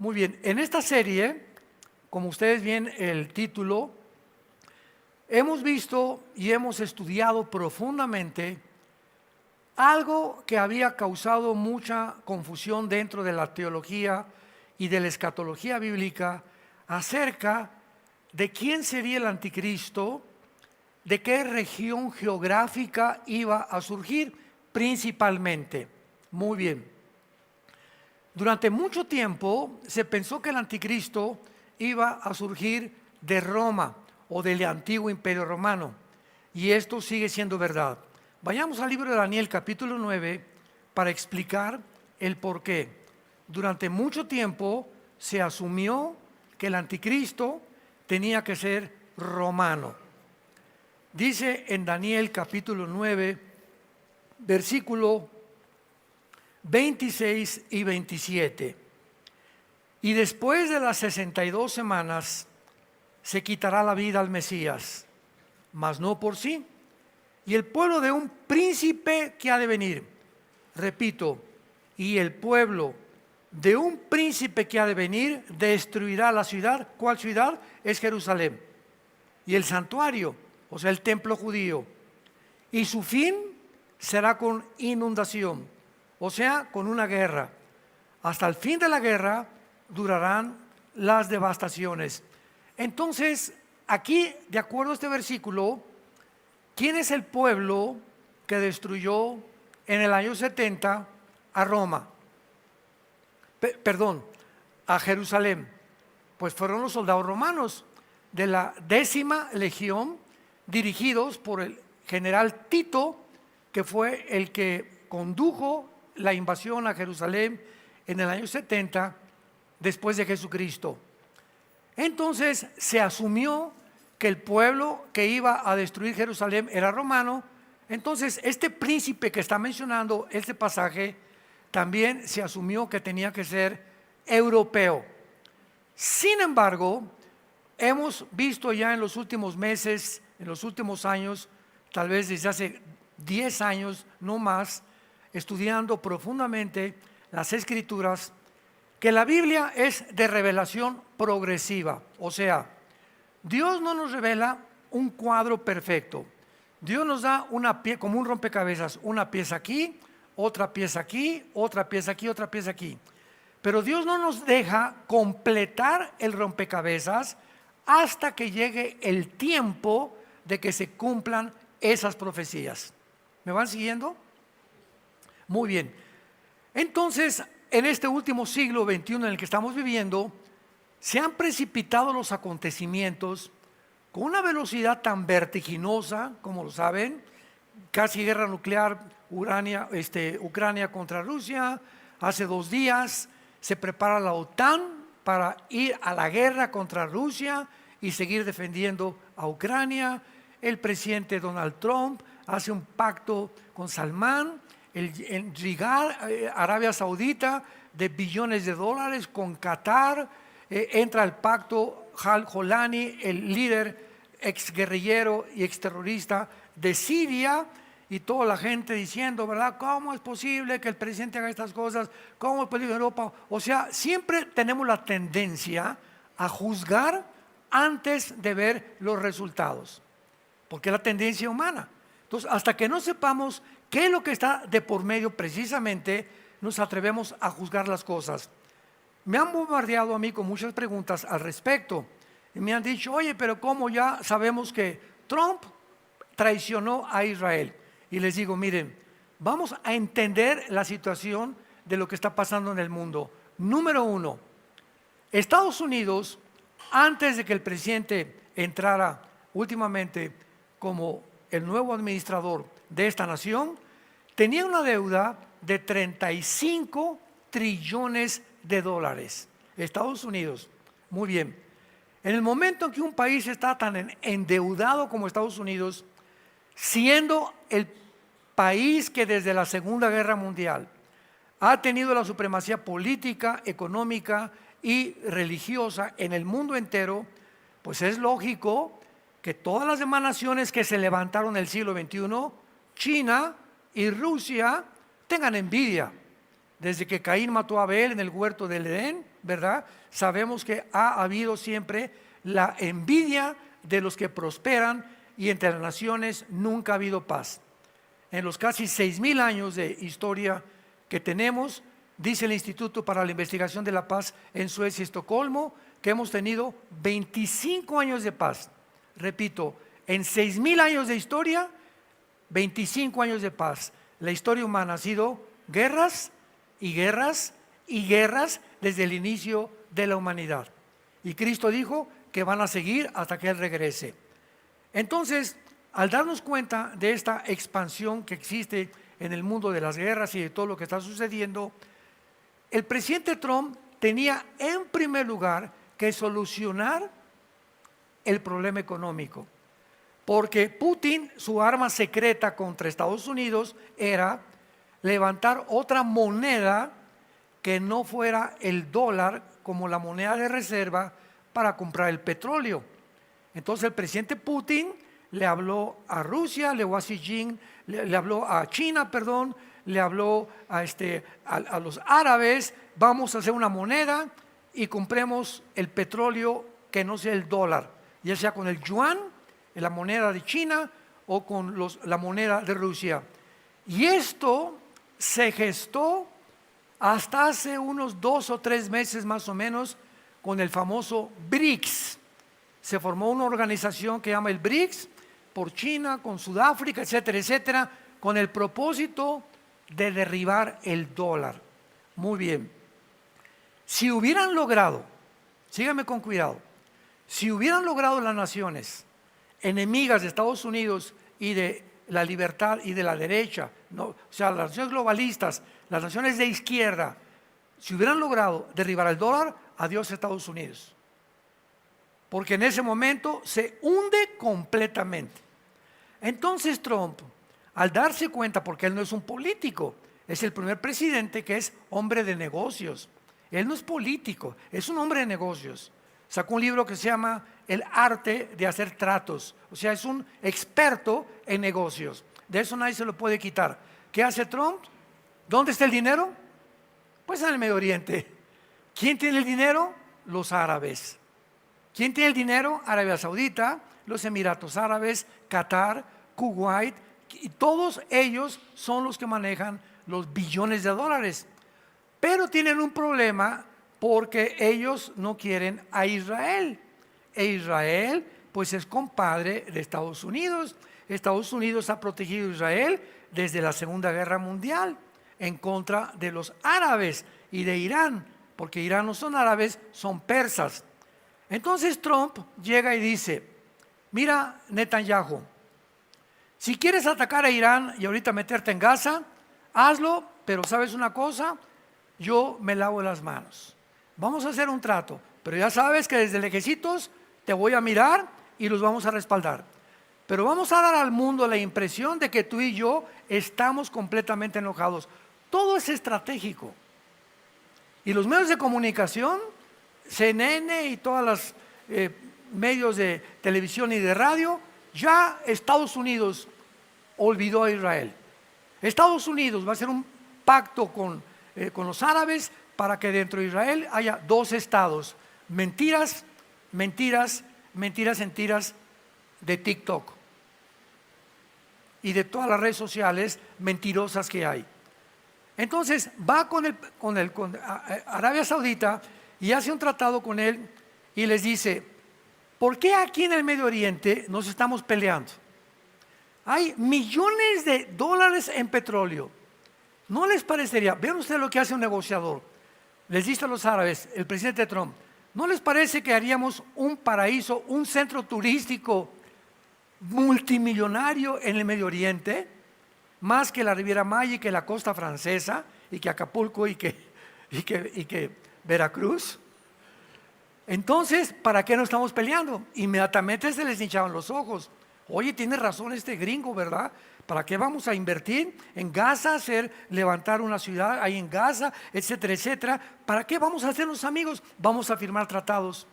Muy bien, en esta serie, como ustedes ven el título, hemos visto y hemos estudiado profundamente algo que había causado mucha confusión dentro de la teología y de la escatología bíblica acerca de quién sería el anticristo, de qué región geográfica iba a surgir principalmente. Muy bien. Durante mucho tiempo se pensó que el anticristo iba a surgir de Roma o del antiguo imperio romano, y esto sigue siendo verdad. Vayamos al libro de Daniel capítulo 9 para explicar el por qué. Durante mucho tiempo se asumió que el anticristo tenía que ser romano. Dice en Daniel capítulo 9, versículo 26 y 27. Y después de las 62 semanas se quitará la vida al Mesías, mas no por sí. Y el pueblo de un príncipe que ha de venir. Repito, y el pueblo de un príncipe que ha de venir destruirá la ciudad. ¿Cuál ciudad? Es Jerusalén. Y el santuario, o sea, el templo judío. Y su fin será con inundación, o sea, con una guerra. Hasta el fin de la guerra durarán las devastaciones. Entonces, aquí, de acuerdo a este versículo, ¿quién es el pueblo que destruyó en el año 70 a Roma? A Jerusalén. Pues fueron los soldados romanos de la 10ª legión, dirigidos por el general Tito, que fue el que condujo la invasión a Jerusalén en el año 70 después de Jesucristo. Entonces se asumió que el pueblo que iba a destruir Jerusalén era romano. Entonces este príncipe que está mencionando este pasaje también se asumió que tenía que ser europeo. Sin embargo, hemos visto ya en los últimos meses, en los últimos años, tal vez desde hace 10 años, no más, estudiando profundamente las Escrituras, que la Biblia es de revelación progresiva. O sea, Dios no nos revela un cuadro perfecto. Dios nos da como un rompecabezas, una pieza aquí, otra pieza aquí, otra pieza aquí, otra pieza aquí. Pero Dios no nos deja completar el rompecabezas hasta que llegue el tiempo de que se cumplan esas profecías. ¿Me van siguiendo? Muy bien. Entonces, en este último siglo XXI en el que estamos viviendo, se han precipitado los acontecimientos con una velocidad tan vertiginosa, como lo saben, casi guerra nuclear, Ucrania contra Rusia. Hace 2 días se prepara la OTAN para ir a la guerra contra Rusia y seguir defendiendo a Ucrania. El presidente Donald Trump hace un pacto con Salmán, en Arabia Saudita, de billones de dólares con Qatar. Entra al pacto Al-Jolani, el líder exguerrillero y exterrorista de Siria, y toda la gente diciendo, ¿verdad? ¿Cómo es posible que el presidente haga estas cosas? ¿Cómo es posible en Europa? O sea, siempre tenemos la tendencia a juzgar antes de ver los resultados, porque es la tendencia humana. Entonces, hasta que no sepamos qué es lo que está de por medio precisamente, nos atrevemos a juzgar las cosas. Me han bombardeado a mí con muchas preguntas al respecto y me han dicho, oye, pero ¿cómo ya sabemos que Trump traicionó a Israel? Y les digo, miren, vamos a entender la situación de lo que está pasando en el mundo. Número 1, Estados Unidos, antes de que el presidente entrara últimamente como el nuevo administrador de esta nación, tenía una deuda de 35 trillones de dólares. Estados Unidos, muy bien. En el momento en que un país está tan endeudado como Estados Unidos, siendo el país que desde la Segunda Guerra Mundial ha tenido la supremacía política, económica y religiosa en el mundo entero, pues es lógico que todas las demás naciones que se levantaron en el siglo XXI, China y Rusia, tengan envidia. Desde que Caín mató a Abel en el huerto del Edén, ¿verdad? Sabemos que ha habido siempre la envidia de los que prosperan y entre las naciones nunca ha habido paz. En los casi 6,000 años de historia que tenemos, dice el Instituto para la Investigación de la Paz en Suecia y Estocolmo, que hemos tenido 25 años de paz. Repito, en 6,000 años de historia, 25 años de paz. La historia humana ha sido guerras y guerras y guerras desde el inicio de la humanidad. Y Cristo dijo que van a seguir hasta que Él regrese. Entonces, al darnos cuenta de esta expansión que existe en el mundo de las guerras y de todo lo que está sucediendo, el presidente Trump tenía en primer lugar que solucionar el problema económico. Porque Putin, su arma secreta contra Estados Unidos era levantar otra moneda que no fuera el dólar como la moneda de reserva para comprar el petróleo. Entonces el presidente Putin le habló a Rusia, le habló a Xi Jinping, le habló a China, perdón, le habló a los árabes, vamos a hacer una moneda y compremos el petróleo que no sea el dólar, ya sea con el yuan, la moneda de China, o con la moneda de Rusia. Y esto se gestó hasta hace unos 2 o 3 meses más o menos con el famoso BRICS. Se formó una organización que llama el BRICS por China, con Sudáfrica, etcétera, etcétera, con el propósito de derribar el dólar. Muy bien. Si hubieran logrado, síganme con cuidado, si hubieran logrado las naciones enemigas de Estados Unidos y de la libertad y de la derecha, no, o sea, las naciones globalistas, las naciones de izquierda, si hubieran logrado derribar el dólar, adiós Estados Unidos. Porque en ese momento se hunde completamente. Entonces Trump, al darse cuenta, porque él no es un político, es el primer presidente que es hombre de negocios. Él no es político, es un hombre de negocios. Sacó un libro que se llama El arte de hacer tratos. O sea, es un experto en negocios. De eso nadie se lo puede quitar. ¿Qué hace Trump? ¿Dónde está el dinero? Pues en el Medio Oriente. ¿Quién tiene el dinero? Los árabes. ¿Quién tiene el dinero? Arabia Saudita, los Emiratos Árabes, Qatar, Kuwait, y todos ellos son los que manejan los billones de dólares. Pero tienen un problema porque ellos no quieren a Israel. E Israel, pues es compadre de Estados Unidos. Estados Unidos ha protegido a Israel desde la Segunda Guerra Mundial en contra de los árabes y de Irán, porque Irán no son árabes, son persas. Entonces Trump llega y dice: mira, Netanyahu, si quieres atacar a Irán y ahorita meterte en Gaza, hazlo, pero ¿sabes una cosa? Yo me lavo las manos. Vamos a hacer un trato, pero ya sabes que desde lejecitos te voy a mirar y los vamos a respaldar. Pero vamos a dar al mundo la impresión de que tú y yo estamos completamente enojados. Todo es estratégico. Y los medios de comunicación, CNN y todos los medios de televisión y de radio, ya Estados Unidos olvidó a Israel. Estados Unidos va a hacer un pacto con los árabes para que dentro de Israel haya 2 estados. Mentiras, mentiras, mentiras, mentiras de TikTok y de todas las redes sociales mentirosas que hay. Entonces va con Arabia Saudita y hace un tratado con él y les dice: ¿por qué aquí en el Medio Oriente nos estamos peleando? Hay millones de dólares en petróleo. ¿No les parecería? Vean ustedes lo que hace un negociador. Les dice a los árabes, el presidente Trump: ¿no les parece que haríamos un paraíso, un centro turístico multimillonario en el Medio Oriente? Más que la Riviera Maya y que la costa francesa y que Acapulco y que Veracruz. Entonces, ¿para qué nos estamos peleando? Inmediatamente se les hinchaban los ojos. Oye, tiene razón este gringo, ¿verdad? ¿Para qué vamos a invertir en Gaza, levantar una ciudad ahí en Gaza, etcétera, etcétera? ¿Para qué vamos a hacernos amigos? Vamos a firmar tratados.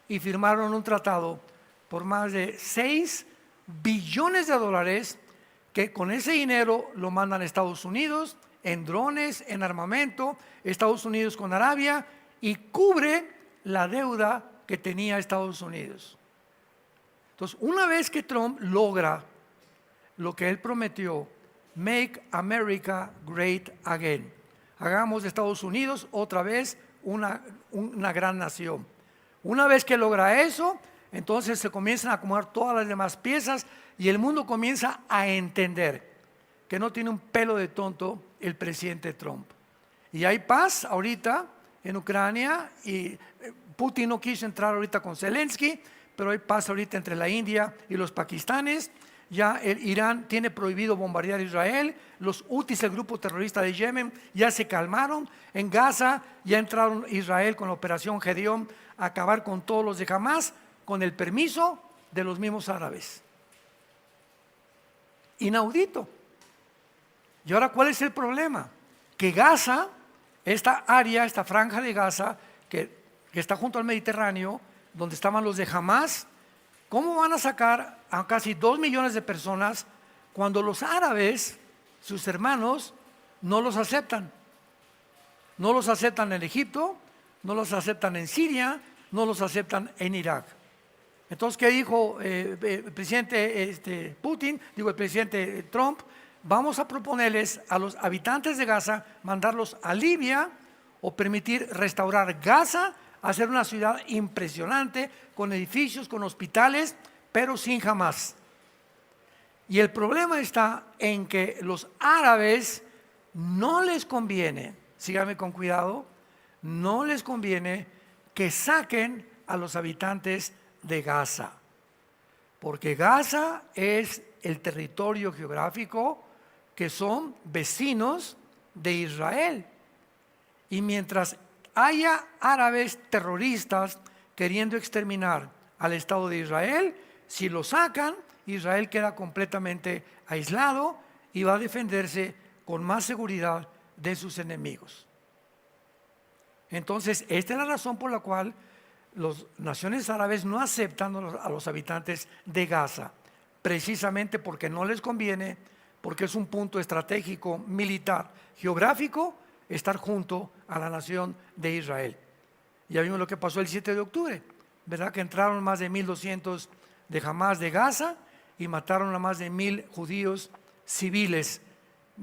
Y firmaron un tratado por más de 6 billones de dólares que con ese dinero lo mandan a Estados Unidos en drones, en armamento, Estados Unidos con Arabia y cubre la deuda que tenía Estados Unidos. Entonces, una vez que Trump logra lo que él prometió, Make America Great Again, hagamos de Estados Unidos otra vez una gran nación. Una vez que logra eso, entonces se comienzan a acomodar todas las demás piezas y el mundo comienza a entender que no tiene un pelo de tonto el presidente Trump. Y hay paz ahorita en Ucrania y Putin no quiso entrar ahorita con Zelensky, pero hay paz ahorita entre la India y los pakistanes. Ya el Irán tiene prohibido bombardear a Israel. Los Houthis, el grupo terrorista de Yemen, ya se calmaron. En Gaza ya entraron Israel con la operación Gedeón a acabar con todos los de Hamas, con el permiso de los mismos árabes. Inaudito. Y ahora, ¿cuál es el problema? Que Gaza, esta área, esta franja de Gaza, que está junto al Mediterráneo, donde estaban los de Hamas, ¿cómo van a sacar a casi 2 millones de personas cuando los árabes, sus hermanos, no los aceptan? No los aceptan en Egipto, no los aceptan en Siria, no los aceptan en Irak. Entonces, ¿qué dijo el presidente Putin? Digo, el presidente Trump, vamos a proponerles a los habitantes de Gaza mandarlos a Libia o permitir restaurar Gaza, hacer una ciudad impresionante con edificios, con hospitales, pero sin Hamas. Y el problema está en que los árabes no les conviene, síganme con cuidado, no les conviene que saquen a los habitantes de Gaza, porque Gaza es el territorio geográfico que son vecinos de Israel. Y mientras haya árabes terroristas queriendo exterminar al Estado de Israel, si lo sacan, Israel queda completamente aislado y va a defenderse con más seguridad de sus enemigos. Entonces, esta es la razón por la cual las naciones árabes no aceptan a los habitantes de Gaza, precisamente porque no les conviene, porque es un punto estratégico, militar, geográfico, estar junto a la nación de Israel. Ya vimos lo que pasó el 7 de octubre, ¿verdad? Que entraron más de 1,200 de Hamas de Gaza y mataron a más de 1,000 judíos civiles,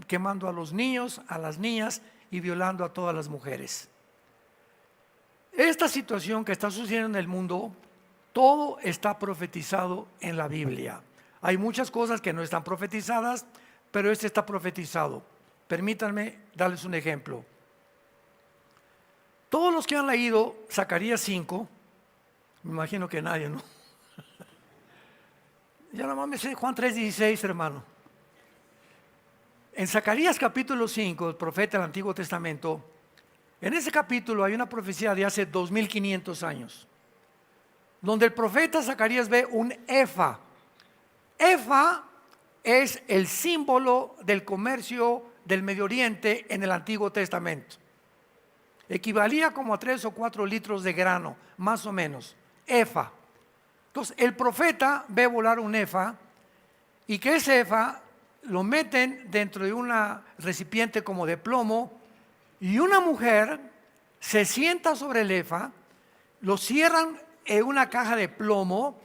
quemando a los niños, a las niñas y violando a todas las mujeres. Esta situación que está sucediendo en el mundo, todo está profetizado en la Biblia. Hay muchas cosas que no están profetizadas, pero este está profetizado. Permítanme darles un ejemplo. Todos los que han leído Zacarías 5, me imagino que nadie, ¿no? Ya nada más me sé Juan 3:16, hermano. En Zacarías capítulo 5, el profeta del Antiguo Testamento, en ese capítulo hay una profecía de hace 2500 años, donde el profeta Zacarías ve un efa. Efa es el símbolo del comercio del Medio Oriente en el Antiguo Testamento. Equivalía como a 3 o 4 litros de grano, más o menos. Efa. Entonces el profeta ve volar un efa y que ese efa lo meten dentro de un recipiente como de plomo y una mujer se sienta sobre el efa, lo cierran en una caja de plomo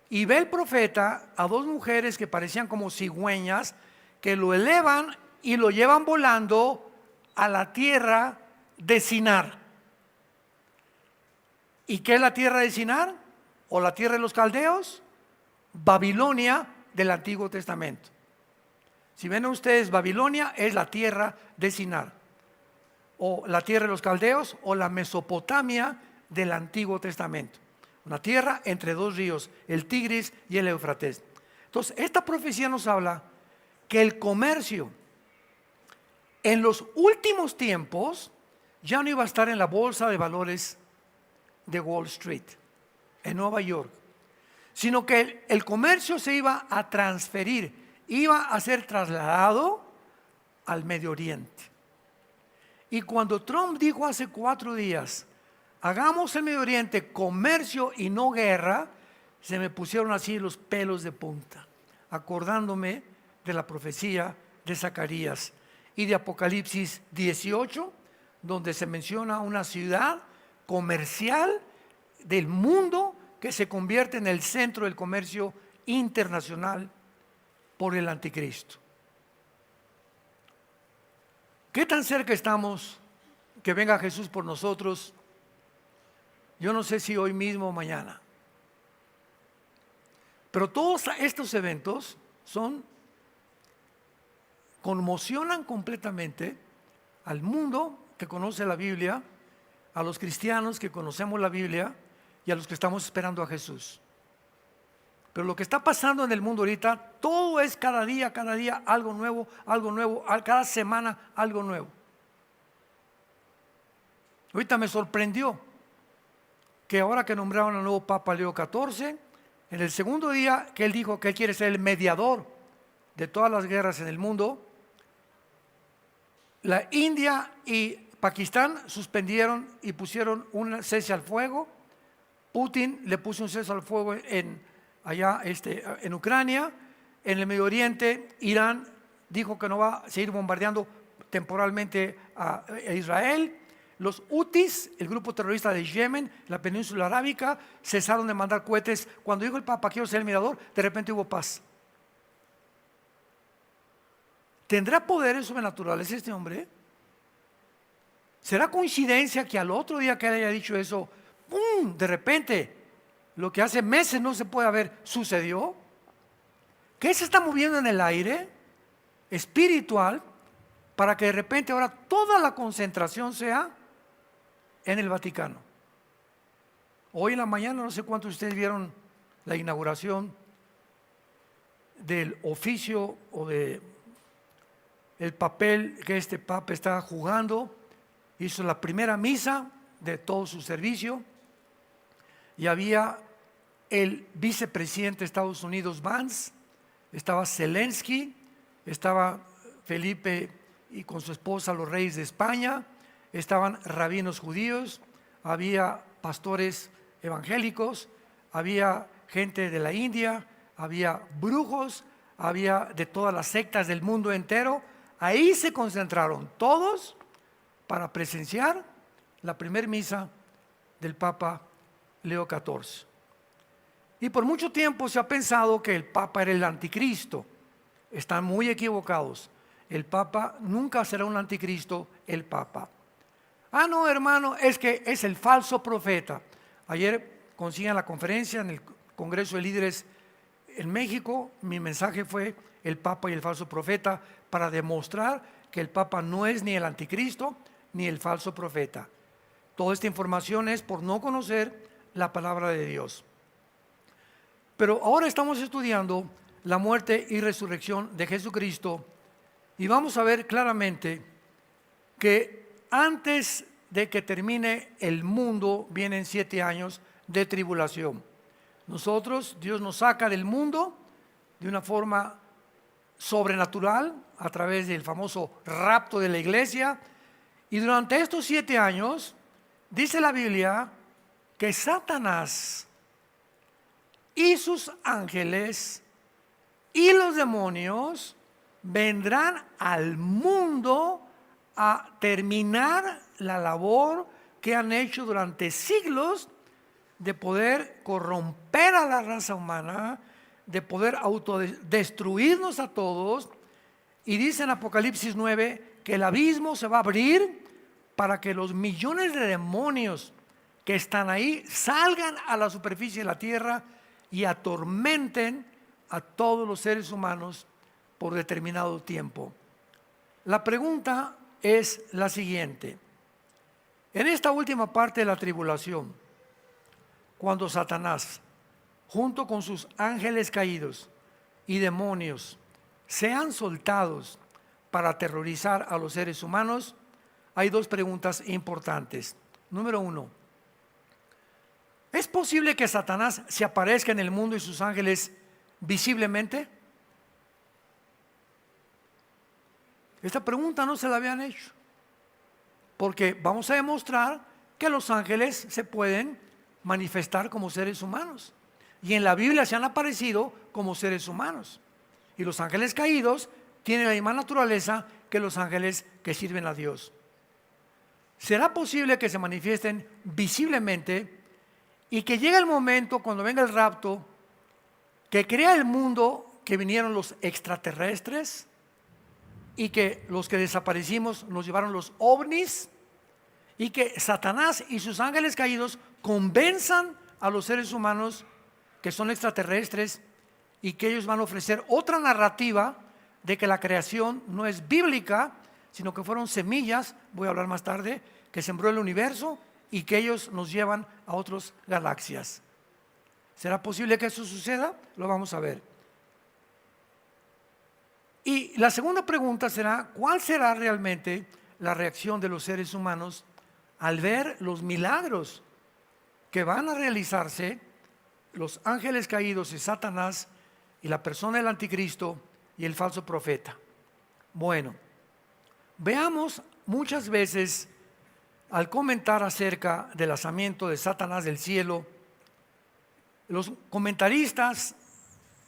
y ve el profeta a 2 mujeres que parecían como cigüeñas que lo elevan y lo llevan volando a la tierra de Sinar. ¿Y qué es la tierra de Sinar? ¿O la tierra de los caldeos? Babilonia del Antiguo Testamento. Si ven ustedes, Babilonia es la tierra de Sinar, o la tierra de los caldeos, o la Mesopotamia del Antiguo Testamento. Una tierra entre 2 ríos, el Tigris y el Éufrates. Entonces, esta profecía nos habla que el comercio en los últimos tiempos ya no iba a estar en la bolsa de valores de Wall Street, en Nueva York, sino que el comercio se iba a transferir, iba a ser trasladado al Medio Oriente. Y cuando Trump dijo hace 4 días, hagamos el Medio Oriente comercio y no guerra, se me pusieron así los pelos de punta, acordándome de la profecía de Zacarías y de Apocalipsis 18, donde se menciona una ciudad comercial del mundo que se convierte en el centro del comercio internacional por el anticristo. ¿Qué tan cerca estamos que venga Jesús por nosotros? Yo no sé si hoy mismo o mañana. Pero todos estos eventos conmocionan completamente al mundo que conoce la Biblia, a los cristianos que conocemos la Biblia y a los que estamos esperando a Jesús. Pero lo que está pasando en el mundo ahorita, todo es cada día algo nuevo, cada semana algo nuevo. Ahorita me sorprendió que ahora que nombraron al nuevo Papa Leo XIV, en el segundo día que él dijo que él quiere ser el mediador de todas las guerras en el mundo, la India y Pakistán suspendieron y pusieron un cese al fuego. Putin le puso un cese al fuego allá en Ucrania. En el Medio Oriente, Irán dijo que no va a seguir bombardeando temporalmente a Israel. Los Hutis, el grupo terrorista de Yemen, la península arábica, cesaron de mandar cohetes. Cuando dijo el Papa, quiero ser el mirador, de repente hubo paz. ¿Tendrá poderes sobrenaturales este hombre? ¿Será coincidencia que al otro día que él haya dicho eso, ¡pum!, de repente, lo que hace meses no se puede haber, sucedió? ¿Qué se está moviendo en el aire espiritual para que de repente ahora toda la concentración sea en el Vaticano? Hoy en la mañana, no sé cuántos de ustedes vieron la inauguración del oficio o de el papel que este Papa está jugando. Hizo la primera misa de todo su servicio y había el vicepresidente de Estados Unidos, Vance, estaba Zelensky, estaba Felipe y con su esposa los reyes de España, estaban rabinos judíos, había pastores evangélicos, había gente de la India, había brujos, había de todas las sectas del mundo entero. Ahí se concentraron todos para presenciar la primera misa del Papa Leo XIV. Y por mucho tiempo se ha pensado que el Papa era el anticristo. Están muy equivocados. El Papa nunca será un anticristo, el Papa. Ah, no, hermano, es que es el falso profeta. Ayer consiguen la conferencia en el Congreso de Líderes en México. Mi mensaje fue el Papa y el falso profeta, para demostrar que el Papa no es ni el anticristo ni el falso profeta. Toda esta información es por no conocer la palabra de Dios. Pero ahora estamos estudiando la muerte y resurrección de Jesucristo y vamos a ver claramente que antes de que termine el mundo vienen 7 años de tribulación. Dios nos saca del mundo de una forma sobrenatural a través del famoso rapto de la iglesia, y durante estos 7 años dice la Biblia que Satanás y sus ángeles y los demonios vendrán al mundo a terminar la labor que han hecho durante siglos de poder corromper a la raza humana, de poder autodestruirnos a todos. Y dice en Apocalipsis 9 que el abismo se va a abrir para que los millones de demonios que están ahí salgan a la superficie de la tierra y atormenten a todos los seres humanos por determinado tiempo. La pregunta es la siguiente: en esta última parte de la tribulación, cuando Satanás, junto con sus ángeles caídos y demonios, sean soltados para aterrorizar a los seres humanos, hay 2 preguntas importantes. Número 1, ¿es posible que Satanás se aparezca en el mundo y sus ángeles visiblemente? Esta pregunta no se la habían hecho, porque vamos a demostrar que los ángeles se pueden manifestar como seres humanos, y en la Biblia se han aparecido como seres humanos, y los ángeles caídos tienen la misma naturaleza que los ángeles que sirven a Dios. será posible que se manifiesten visiblemente y que llegue el momento, cuando venga el rapto, que crea el mundo, que vinieron los extraterrestres y que los que desaparecimos nos llevaron los ovnis, y que Satanás y sus ángeles caídos convenzan a los seres humanos que son extraterrestres y que ellos van a ofrecer otra narrativa de que la creación no es bíblica, sino que fueron semillas, voy a hablar más tarde, que sembró el universo y que ellos nos llevan a otras galaxias. ¿Será posible que eso suceda? Lo vamos a ver. Y la segunda pregunta será, ¿cuál será realmente la reacción de los seres humanos al ver los milagros que van a realizarse los ángeles caídos y Satanás y la persona del anticristo y el falso profeta? Bueno, veamos muchas veces al comentar acerca del lanzamiento de Satanás del cielo, los comentaristas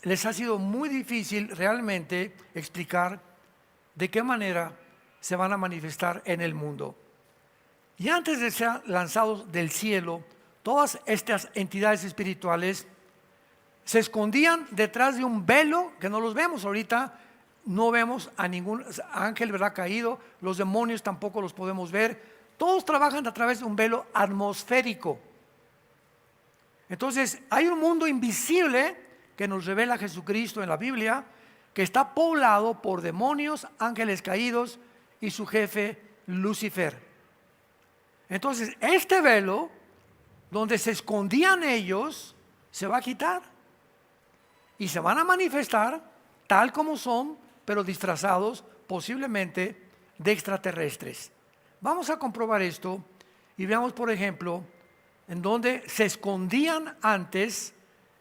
les ha sido muy difícil realmente explicar de qué manera se van a manifestar en el mundo. Y antes de ser lanzados del cielo, todas estas entidades espirituales se escondían detrás de un velo que no los vemos ahorita. No vemos a ningún ángel, ¿verdad?, caído. Los demonios tampoco los podemos ver. Todos trabajan a través de un velo atmosférico. Entonces hay un mundo invisible que nos revela Jesucristo en la Biblia, que está poblado por demonios, ángeles caídos y su jefe Lucifer. Entonces este velo donde se escondían ellos se va a quitar y se van a manifestar tal como son, pero disfrazados posiblemente de extraterrestres. Vamos a comprobar esto y veamos, por ejemplo, en donde se escondían antes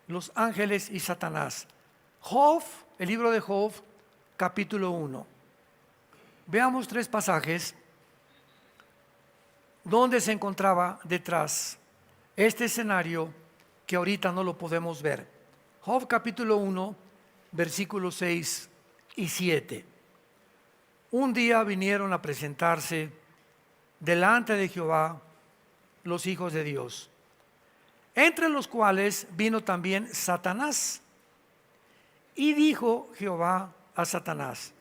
los ángeles y Satanás. Job, el libro de Job, capítulo 1. Veamos 3 pasajes donde se encontraba detrás este escenario que ahorita no lo podemos ver. Job capítulo 1, versículos 6 y 7. Un día vinieron a presentarse delante de Jehová los hijos de Dios, entre los cuales vino también Satanás. Y dijo Jehová a Satanás: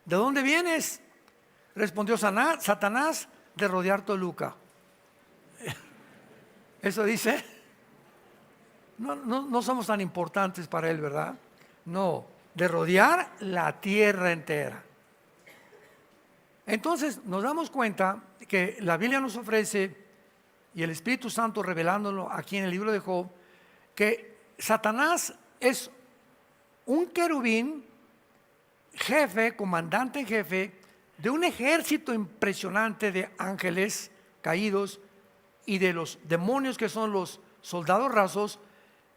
¿de dónde vienes? Respondió Satanás: de rodear Toluca. Eso dice. No somos tan importantes para él, ¿verdad? No, de rodear la tierra entera. Entonces nos damos cuenta que la Biblia nos ofrece, y el Espíritu Santo revelándolo aquí en el libro de Job, que Satanás es un querubín, jefe, comandante en jefe de un ejército impresionante de ángeles caídos y de los demonios que son los soldados rasos,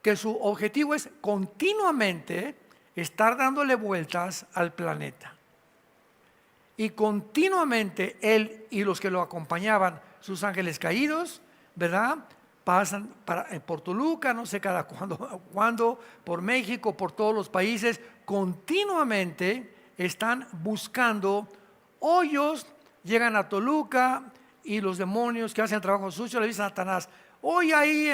que su objetivo es continuamente estar dándole vueltas al planeta. Y continuamente él y los que lo acompañaban, sus ángeles caídos, ¿verdad?, pasan por Toluca, no sé cada cuándo, por México, por todos los países, continuamente están buscando hoyos. Llegan a Toluca y los demonios que hacen trabajo sucio le dicen a Satanás: hoy ahí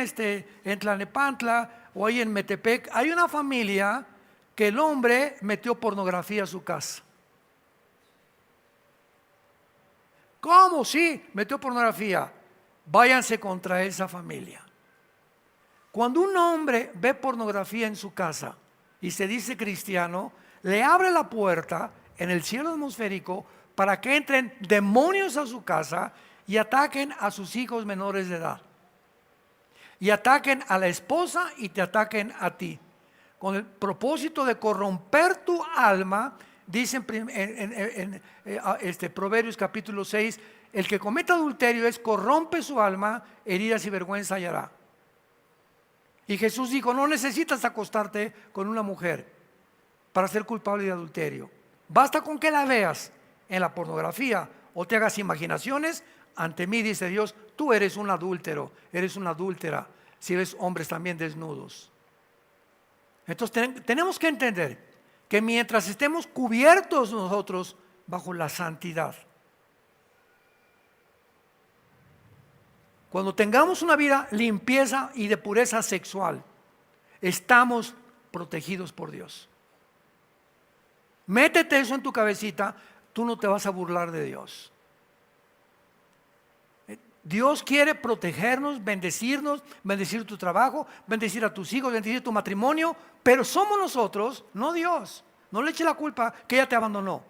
en Tlalnepantla o ahí en Metepec hay una familia que el hombre metió pornografía a su casa. ¿Cómo? Sí, metió pornografía. Váyanse contra esa familia. Cuando un hombre ve pornografía en su casa y se dice cristiano, le abre la puerta en el cielo atmosférico para que entren demonios a su casa y ataquen a sus hijos menores de edad, y ataquen a la esposa y te ataquen a ti, con el propósito de corromper tu alma. Dicen en Proverbios capítulo 6, el que cometa adulterio corrompe su alma, heridas y vergüenza hallará. Y Jesús dijo: no necesitas acostarte con una mujer para ser culpable de adulterio. Basta con que la veas en la pornografía o te hagas imaginaciones. Ante mí, dice Dios, tú eres un adúltero, eres una adúltera, si ves hombres también desnudos. Entonces tenemos que entender que mientras estemos cubiertos nosotros bajo la santidad, Cuando tengamos una vida limpieza y de pureza sexual, estamos protegidos por Dios. Métete eso en tu cabecita, tú no te vas a burlar de Dios. Dios quiere protegernos, bendecir tu trabajo, bendecir a tus hijos, bendecir tu matrimonio, pero somos nosotros, no Dios. No le eche la culpa que ella te abandonó.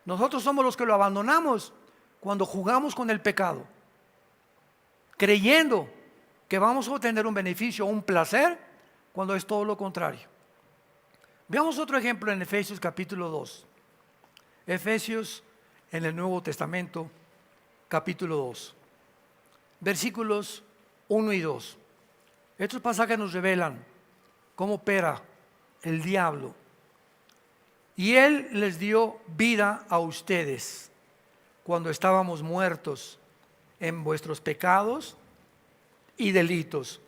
Nosotros somos los que lo abandonamos cuando jugamos con el pecado, creyendo que vamos a obtener un beneficio o un placer, cuando es todo lo contrario. Veamos otro ejemplo en Efesios capítulo 2. Efesios en el Nuevo Testamento, capítulo 2. Versículos 1 y 2. Estos pasajes nos revelan cómo opera el diablo. Y Él les dio vida a ustedes cuando estábamos muertos en vuestros pecados y delitos,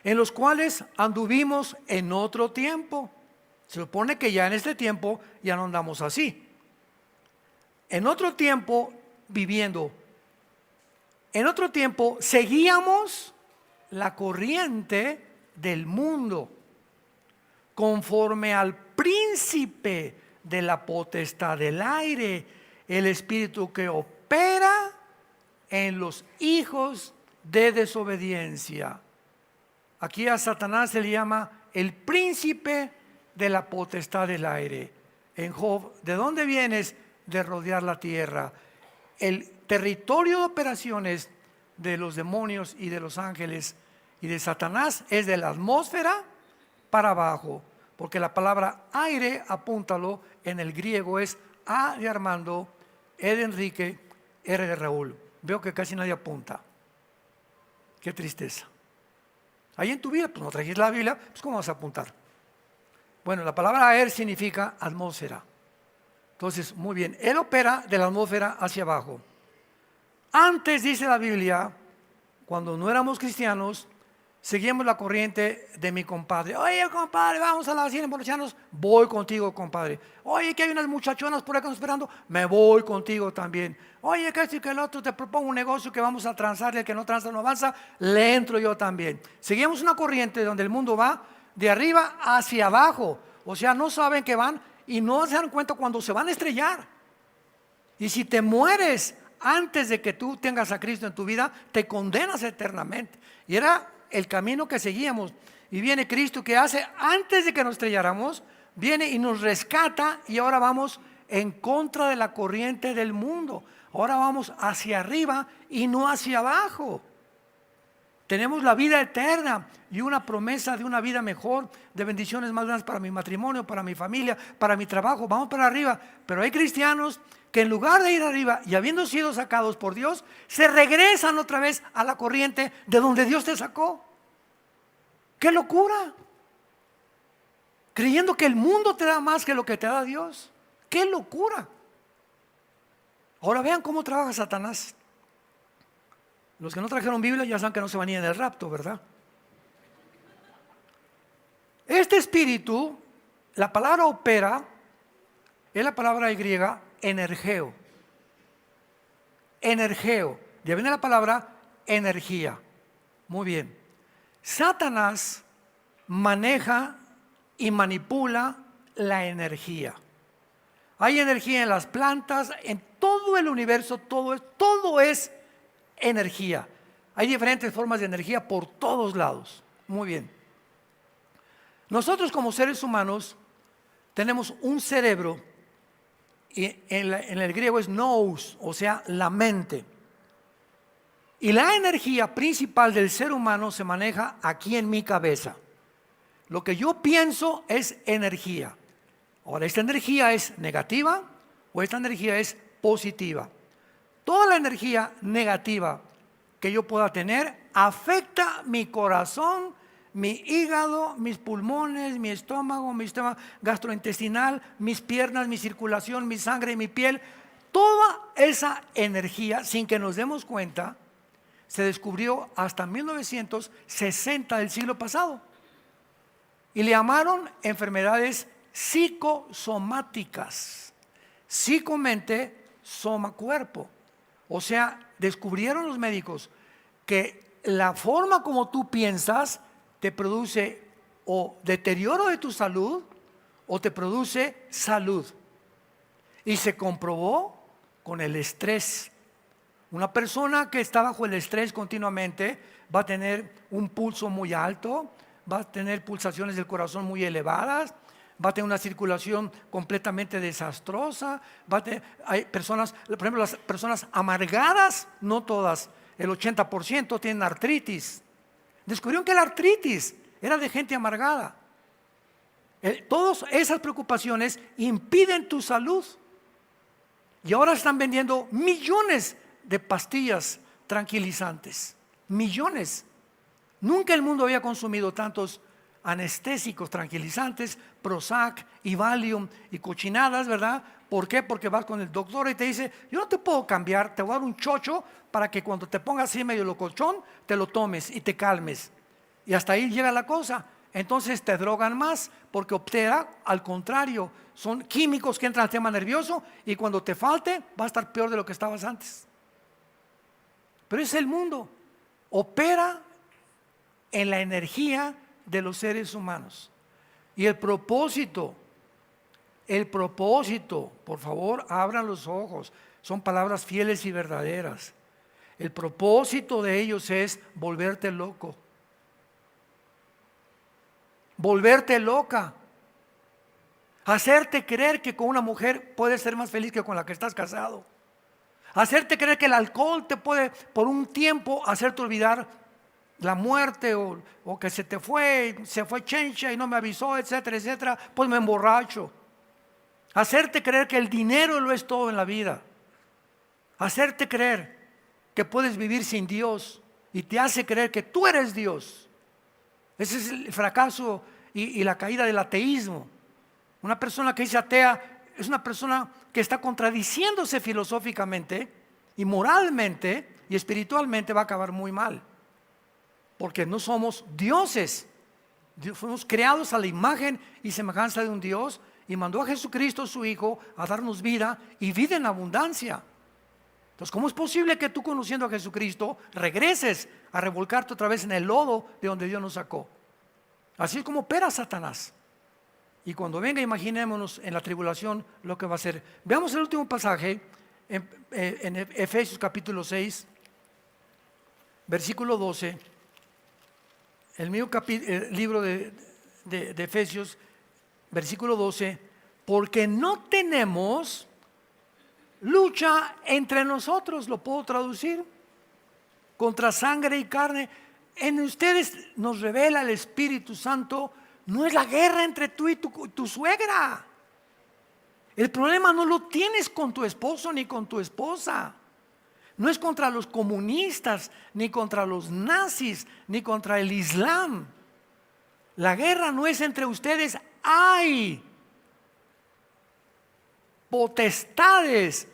en los cuales anduvimos en otro tiempo. Se supone que ya en este tiempo ya no andamos así. En otro tiempo viviendo. En otro tiempo seguíamos la corriente del mundo, conforme al príncipe de la potestad del aire, el espíritu que opera en los hijos de desobediencia. Aquí a Satanás se le llama el príncipe de la potestad del aire. En Job, ¿de dónde vienes? De rodear la tierra. El territorio de operaciones de los demonios y de los ángeles y de Satanás es de la atmósfera para abajo, porque la palabra aire, apúntalo, en el griego es A de Armando, E de Enrique, R de Raúl. Veo que casi nadie apunta. Qué tristeza. Ahí en tu vida, pues no trajiste la Biblia, pues ¿cómo vas a apuntar? Bueno, la palabra air significa atmósfera. Entonces, muy bien, Él opera de la atmósfera hacia abajo. Antes, dice la Biblia, cuando no éramos cristianos, seguíamos la corriente de mi compadre. Oye, compadre, vamos a la hacienda emborracharnos. Voy contigo, compadre. Oye, que hay unas muchachonas por acá esperando. Me voy contigo también. Oye, que esto y que el otro, te propongo un negocio que vamos a transar y el que no transa no avanza. Le entro yo también. Seguimos una corriente donde el mundo va de arriba hacia abajo. O sea, no saben que van y no se dan cuenta cuando se van a estrellar. Y si te mueres antes de que tú tengas a Cristo en tu vida, te condenas eternamente. Y era el camino que seguíamos. Y viene Cristo, que hace antes de que nos estrelláramos, viene y nos rescata, y ahora vamos en contra de la corriente del mundo. Ahora vamos hacia arriba y no hacia abajo. Tenemos la vida eterna y una promesa de una vida mejor, de bendiciones más grandes para mi matrimonio, para mi familia, para mi trabajo. Vamos para arriba. Pero hay cristianos que en lugar de ir arriba y habiendo sido sacados por Dios, se regresan otra vez a la corriente de donde Dios te sacó. ¡Qué locura! Creyendo que el mundo te da más que lo que te da Dios. ¡Qué locura! Ahora vean cómo trabaja Satanás. Los que no trajeron Biblia ya saben que no se van a ir en el rapto, ¿verdad? Este espíritu, la palabra opera, es la palabra griega energeo. Energeo, de viene la palabra energía. Muy bien. Satanás maneja y manipula la energía. Hay energía en las plantas, en todo el universo, todo es energía. Hay diferentes formas de energía por todos lados. Muy bien. Nosotros como seres humanos tenemos un cerebro, y en el griego es nous, o sea, la mente. Y la energía principal del ser humano se maneja aquí en mi cabeza. Lo que yo pienso es energía. Ahora, ¿esta energía es negativa o esta energía es positiva? Toda la energía negativa que yo pueda tener afecta mi corazón, mi hígado, mis pulmones, mi estómago, mi sistema gastrointestinal, mis piernas, mi circulación, mi sangre, mi piel. Toda esa energía, sin que nos demos cuenta, se descubrió hasta 1960 del siglo pasado. Y le llamaron enfermedades psicosomáticas. Psicomente, soma cuerpo. O sea, descubrieron los médicos que la forma como tú piensas te produce o deterioro de tu salud o te produce salud. Y se comprobó con el estrés. Una persona que está bajo el estrés continuamente va a tener un pulso muy alto, va a tener pulsaciones del corazón muy elevadas, va a tener una circulación completamente desastrosa. Hay personas, por ejemplo, las personas amargadas, no todas, el 80% tienen artritis. Descubrieron que la artritis era de gente amargada. Todas esas preocupaciones impiden tu salud. Y ahora están vendiendo millones de pastillas tranquilizantes. Millones. Nunca el mundo había consumido tantos anestésicos tranquilizantes, Prozac y Valium y cochinadas, ¿verdad? ¿Por qué? Porque vas con el doctor y te dice: yo no te puedo cambiar, te voy a dar un chocho para que cuando te pongas así medio locochón, te lo tomes y te calmes. Y hasta ahí llega la cosa. Entonces te drogan más, porque opera al contrario. Son químicos que entran al tema nervioso y cuando te falte, va a estar peor de lo que estabas antes. Pero es el mundo. Opera en la energía de los seres humanos. Y el propósito, por favor, abran los ojos. Son palabras fieles y verdaderas. El propósito de ellos es volverte loco. Volverte loca. Hacerte creer que con una mujer puedes ser más feliz que con la que estás casado. Hacerte creer que el alcohol te puede por un tiempo hacerte olvidar la muerte o que se fue chencha y no me avisó, etcétera, etcétera, pues me emborracho. Hacerte creer que el dinero lo es todo en la vida. Hacerte creer que puedes vivir sin Dios y te hace creer que tú eres Dios. Ese es el fracaso y la caída del ateísmo. Una persona que dice atea es una persona que está contradiciéndose filosóficamente y moralmente y espiritualmente, va a acabar muy mal. Porque no somos dioses. Fuimos creados a la imagen y semejanza de un Dios, y mandó a Jesucristo su Hijo a darnos vida y vida en abundancia. Entonces, ¿cómo es posible que tú, conociendo a Jesucristo, regreses a revolcarte otra vez en el lodo de donde Dios nos sacó? Así es como opera Satanás. Y cuando venga, imaginémonos en la tribulación lo que va a hacer. Veamos el último pasaje en Efesios capítulo 6, versículo 12. El mismo libro de Efesios, versículo 12. Porque no tenemos lucha entre nosotros, lo puedo traducir, contra sangre y carne. En ustedes nos revela el Espíritu Santo. No es la guerra entre tú y tu suegra. El problema no lo tienes con tu esposo ni con tu esposa. No es contra los comunistas, ni contra los nazis, ni contra el Islam. La guerra no es entre ustedes. Hay potestades,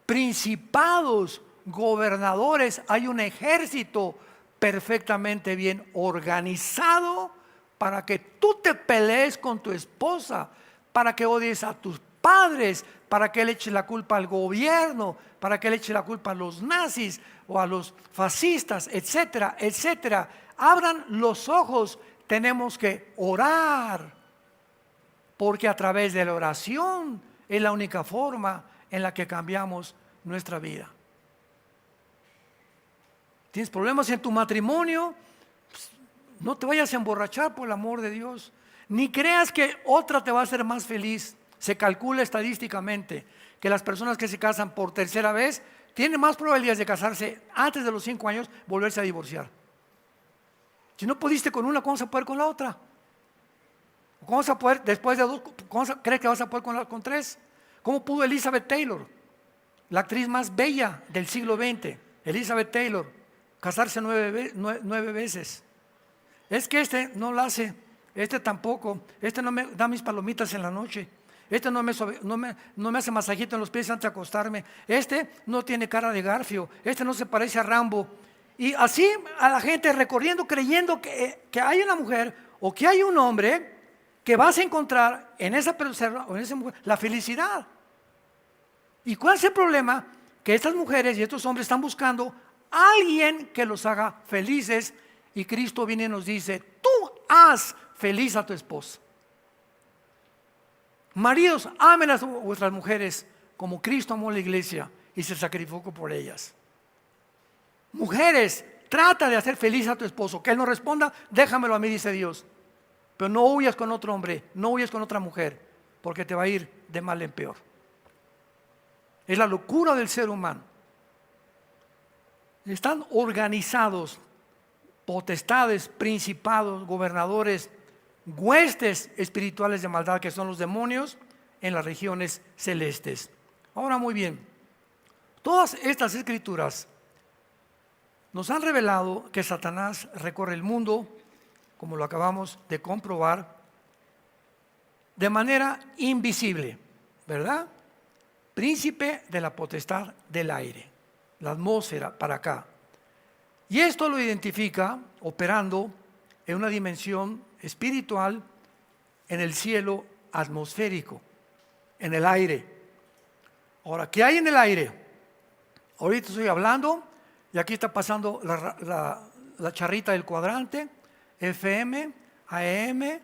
principados, gobernadores. Hay un ejército perfectamente bien organizado para que tú te pelees con tu esposa, para que odies a tus padres, para que le eches la culpa al gobierno, para que le eches la culpa a los nazis o a los fascistas, etcétera, etcétera. Abran los ojos, tenemos que orar, porque a través de la oración es la única forma en la que cambiamos nuestra vida. ¿Tienes problemas en tu matrimonio? No te vayas a emborrachar, por el amor de Dios. Ni creas que otra te va a hacer más feliz. Se calcula estadísticamente que las personas que se casan por tercera vez tienen más probabilidades de casarse antes de los 5 años, volverse a divorciar. Si no pudiste con una, ¿cómo vas a poder con la otra? ¿Cómo vas a poder después de 2? ¿Cómo crees que vas a poder con 3? ¿Cómo pudo Elizabeth Taylor, la actriz más bella del siglo XX, Elizabeth Taylor, casarse 9 veces? Es que este no lo hace, este tampoco, este no me da mis palomitas en la noche, este no me hace masajito en los pies antes de acostarme, este no tiene cara de Garfio, este no se parece a Rambo. Y así a la gente recorriendo, creyendo que hay una mujer o que hay un hombre que vas a encontrar en esa persona o en esa mujer la felicidad. ¿Y cuál es el problema? Que estas mujeres y estos hombres están buscando alguien que los haga felices. Y Cristo viene y nos dice: tú haz feliz a tu esposa. Maridos, amen a vuestras mujeres como Cristo amó a la iglesia y se sacrificó por ellas. Mujeres, trata de hacer feliz a tu esposo. Que él no responda, déjamelo a mí, dice Dios. Pero no huyas con otro hombre, no huyas con otra mujer, porque te va a ir de mal en peor. Es la locura del ser humano. Están organizados potestades, principados, gobernadores, huestes espirituales de maldad, que son los demonios, en las regiones celestes. Ahora, muy bien, todas estas escrituras nos han revelado que Satanás recorre el mundo, como lo acabamos de comprobar, de manera invisible, ¿verdad? Príncipe de la potestad del aire, la atmósfera para acá. Y esto lo identifica operando en una dimensión espiritual, en el cielo atmosférico, en el aire. Ahora, ¿qué hay en el aire? Ahorita estoy hablando y aquí está pasando la charrita del cuadrante, FM, AM,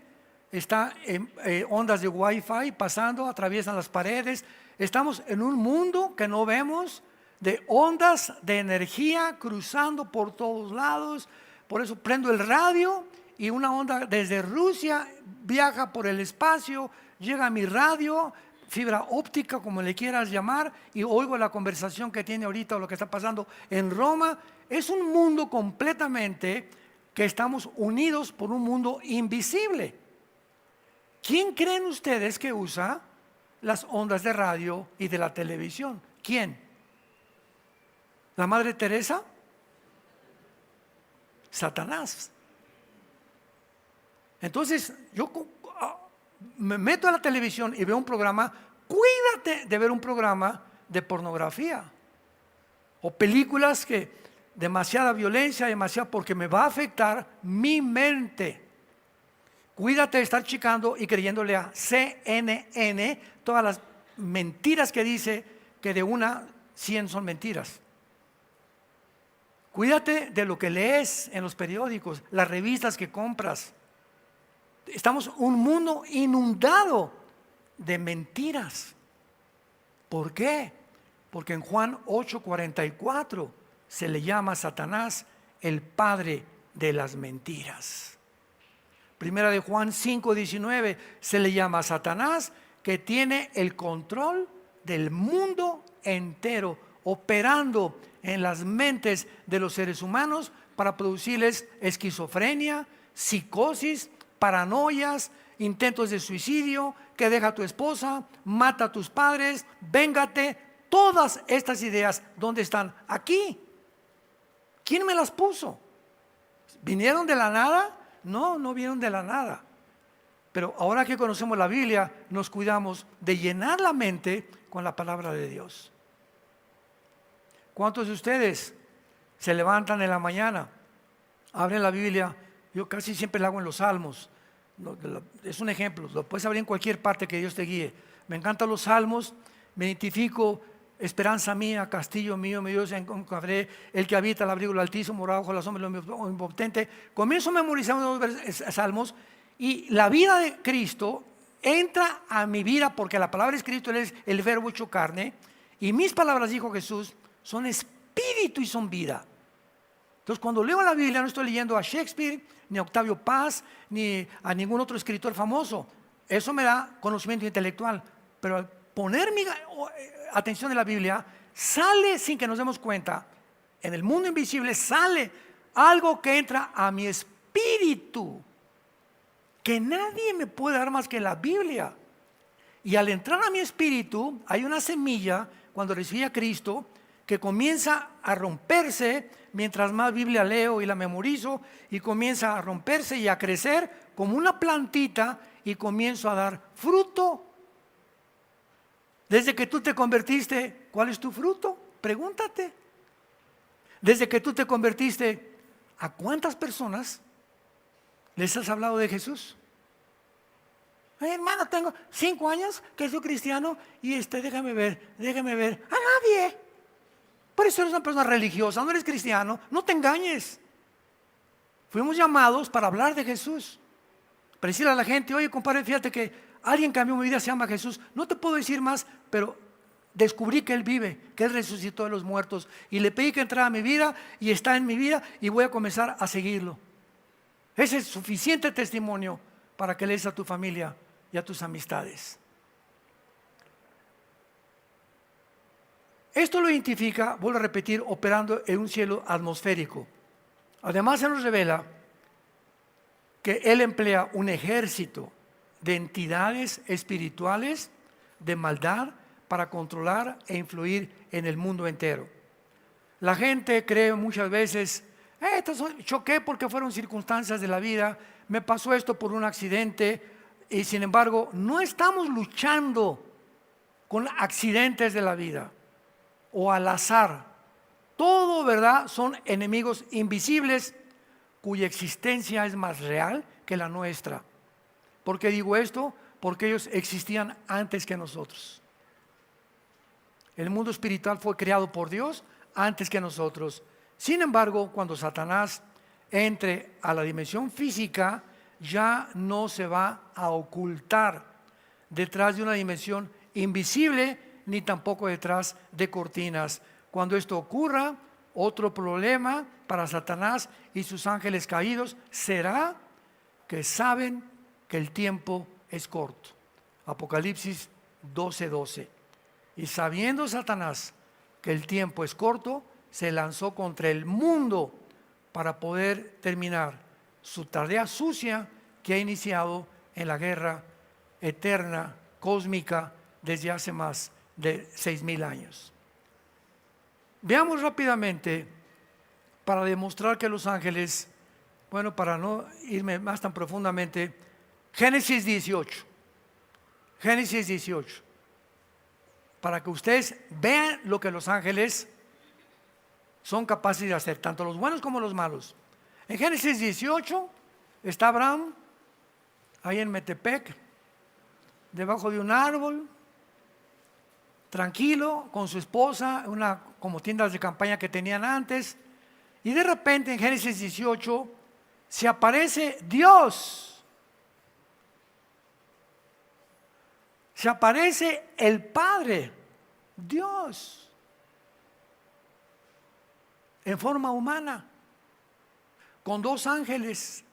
está en ondas de Wi-Fi pasando, atraviesan las paredes. Estamos en un mundo que no vemos, de ondas de energía cruzando por todos lados. Por eso prendo el radio y una onda desde Rusia viaja por el espacio, llega a mi radio, fibra óptica, como le quieras llamar, y oigo la conversación que tiene ahorita o lo que está pasando en Roma. Es un mundo completamente que estamos unidos por un mundo invisible. ¿Quién creen ustedes que usa las ondas de radio y de la televisión? ¿Quién? ¿La Madre Teresa? Satanás. Entonces, yo me meto a la televisión y veo un programa. Cuídate de ver un programa de pornografía o películas que demasiada violencia, demasiado, porque me va a afectar mi mente. Cuídate de estar checando y creyéndole a CNN todas las mentiras que dice, que de una 100 son mentiras. Cuídate de lo que lees en los periódicos, las revistas que compras. Estamos en un mundo inundado de mentiras. ¿Por qué? Porque en Juan 8:44 se le llama a Satanás el padre de las mentiras. Primera de Juan 5:19 se le llama a Satanás, que tiene el control del mundo entero, operando en las mentes de los seres humanos para producirles esquizofrenia, psicosis, paranoias, intentos de suicidio, que deja a tu esposa, mata a tus padres, véngate. Todas estas ideas, ¿dónde están? Aquí. ¿Quién me las puso? ¿Vinieron de la nada? No, no vinieron de la nada. Pero ahora que conocemos la Biblia, nos cuidamos de llenar la mente con la palabra de Dios. ¿Cuántos de ustedes se levantan en la mañana, abren la Biblia? Yo casi siempre lo hago en los Salmos. Es un ejemplo, lo puedes abrir en cualquier parte que Dios te guíe. Me encantan los Salmos, me identifico: esperanza mía, castillo mío, mi Dios, encontraré el que habita al abrigo del Altísimo, morado bajo la sombra del Omnipotente. Comienzo a memorizar unos salmos y la vida de Cristo entra a mi vida, porque la palabra de Cristo es el verbo hecho carne, y mis palabras, dijo Jesús, son espíritu y son vida. Entonces, cuando leo la Biblia, no estoy leyendo a Shakespeare, ni a Octavio Paz, ni a ningún otro escritor famoso. Eso me da conocimiento intelectual, pero al poner mi atención en la Biblia, sale, sin que nos demos cuenta, en el mundo invisible sale algo que entra a mi espíritu, que nadie me puede dar más que la Biblia. Y al entrar a mi espíritu, hay una semilla, cuando recibí a Cristo, que comienza a romperse mientras más Biblia leo y la memorizo, y comienza a romperse y a crecer como una plantita, y comienzo a dar fruto. Desde que tú te convertiste, ¿cuál es tu fruto? Pregúntate. Desde que tú te convertiste, ¿a cuántas personas les has hablado de Jesús? Hermano, tengo 5 años que soy cristiano y déjame ver, a nadie. Por eso eres una persona religiosa, no eres cristiano, no te engañes. Fuimos llamados para hablar de Jesús, para decirle a la gente: oye, compadre, fíjate que alguien cambió mi vida, se llama Jesús. No te puedo decir más, pero descubrí que Él vive, que Él resucitó de los muertos, y le pedí que entrara a mi vida, y está en mi vida, y voy a comenzar a seguirlo. Ese es suficiente testimonio para que le des a tu familia y a tus amistades. Esto lo identifica, vuelvo a repetir, operando en un cielo atmosférico. Además, se nos revela que Él emplea un ejército de entidades espirituales de maldad para controlar e influir en el mundo entero. La gente cree muchas veces: choqué porque fueron circunstancias de la vida, me pasó esto por un accidente. Y sin embargo, no estamos luchando con accidentes de la vida o al azar. Todo, ¿verdad?, son enemigos invisibles cuya existencia es más real que la nuestra. ¿Por qué digo esto? Porque ellos existían antes que nosotros. El mundo espiritual fue creado por Dios antes que nosotros. Sin embargo, cuando Satanás entre a la dimensión física, ya no se va a ocultar detrás de una dimensión invisible, ni tampoco detrás de cortinas. Cuando esto ocurra, otro problema para Satanás y sus ángeles caídos será que saben que el tiempo es corto. Apocalipsis 12:12. Y sabiendo Satanás que el tiempo es corto, se lanzó contra el mundo para poder terminar su tarea sucia que ha iniciado en la guerra eterna, cósmica, desde hace más de 6,000 años. Veamos rápidamente, para demostrar que los ángeles, bueno, para no irme más tan profundamente, Génesis 18. Génesis 18. Para que ustedes vean lo que los ángeles son capaces de hacer, tanto los buenos como los malos. En Génesis 18 está Abraham, ahí en Metepec, debajo de un árbol, tranquilo, con su esposa, como tiendas de campaña que tenían antes. Y de repente en Génesis 18 se aparece Dios. Se aparece el Padre, Dios, en forma humana, con 2 ángeles.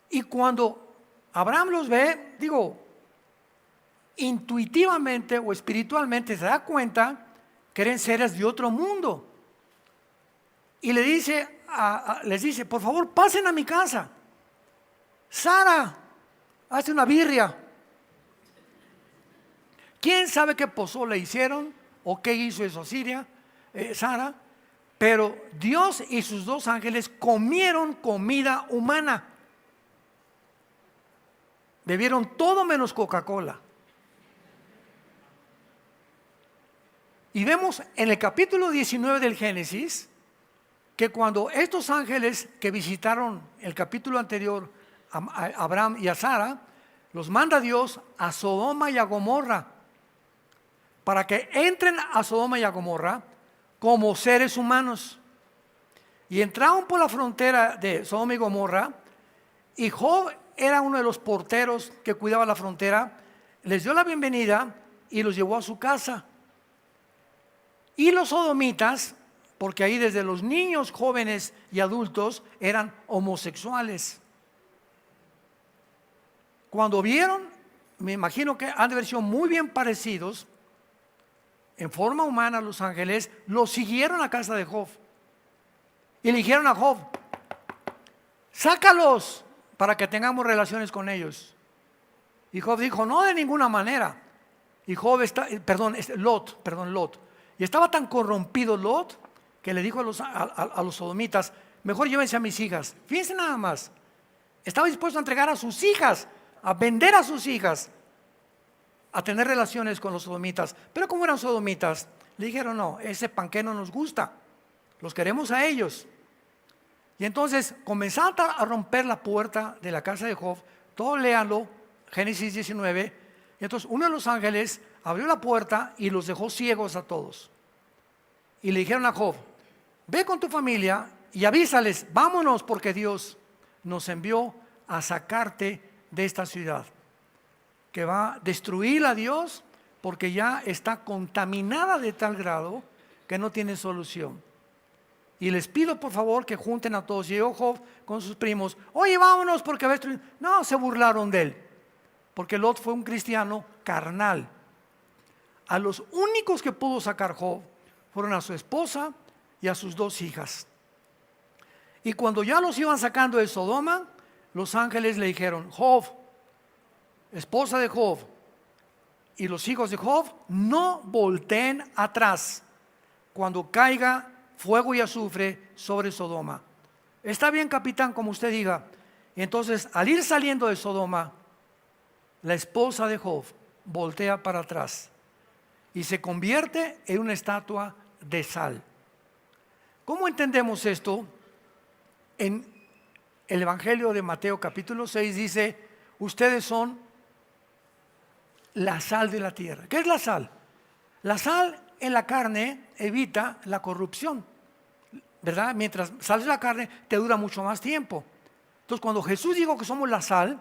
Y cuando Abraham los ve, intuitivamente o espiritualmente se da cuenta que eran seres de otro mundo. Y les dice: por favor, pasen a mi casa. Sara hace una birria. ¿Quién sabe qué pozole hicieron o qué hizo eso Sara? Pero Dios y sus 2 ángeles comieron comida humana. Bebieron todo menos Coca-Cola. Y vemos en el capítulo 19 del Génesis que cuando estos ángeles que visitaron el capítulo anterior a Abraham y a Sara, los manda Dios a Sodoma y a Gomorra, para que entren a Sodoma y a Gomorra como seres humanos. Y entraron por la frontera de Sodoma y Gomorra, y Job era uno de los porteros que cuidaba la frontera. Les dio la bienvenida y los llevó a su casa. Y los sodomitas, porque ahí desde los niños, jóvenes y adultos eran homosexuales, cuando vieron, me imagino que han de haber sido muy bien parecidos en forma humana los ángeles, los siguieron a casa de Job y le dijeron a Job: sácalos para que tengamos relaciones con ellos. Y Job dijo: no, de ninguna manera. Y Job Lot. Y estaba tan corrompido Lot que le dijo a los sodomitas: mejor llévense a mis hijas. Fíjense nada más, estaba dispuesto a entregar a sus hijas, a vender a sus hijas, a tener relaciones con los sodomitas. Pero como eran sodomitas, le dijeron: no, ese panqué no nos gusta, los queremos a ellos. Y entonces comenzaron a romper la puerta de la casa de Job. Todo léanlo, Génesis 19. Y entonces uno de los ángeles abrió la puerta y los dejó ciegos a todos. y le dijeron a Job: ve con tu familia y avísales, vámonos, porque Dios nos envió a sacarte de esta ciudad, que va a destruirla Dios, porque ya está contaminada de tal grado que no tiene solución. Y les pido por favor que junten a todos. Llegó Job con sus primos: oye, vámonos porque va a destruir. No, se burlaron de él, porque Lot fue un cristiano carnal. A los únicos que pudo sacar Job fueron a su esposa y a sus 2 hijas. Y cuando ya los iban sacando de Sodoma, los ángeles le dijeron: Job, esposa de Job, y los hijos de Job, no volteen atrás cuando caiga fuego y azufre sobre Sodoma. Está bien, capitán, como usted diga. Y entonces, al ir saliendo de Sodoma, la esposa de Job voltea para atrás y se convierte en una estatua de sal. ¿Cómo entendemos esto? En el Evangelio de Mateo capítulo 6 dice: ustedes son la sal de la tierra. ¿Qué es la sal? La sal en la carne evita la corrupción, ¿verdad? Mientras sales de la carne te dura mucho más tiempo. Entonces, cuando Jesús dijo que somos la sal,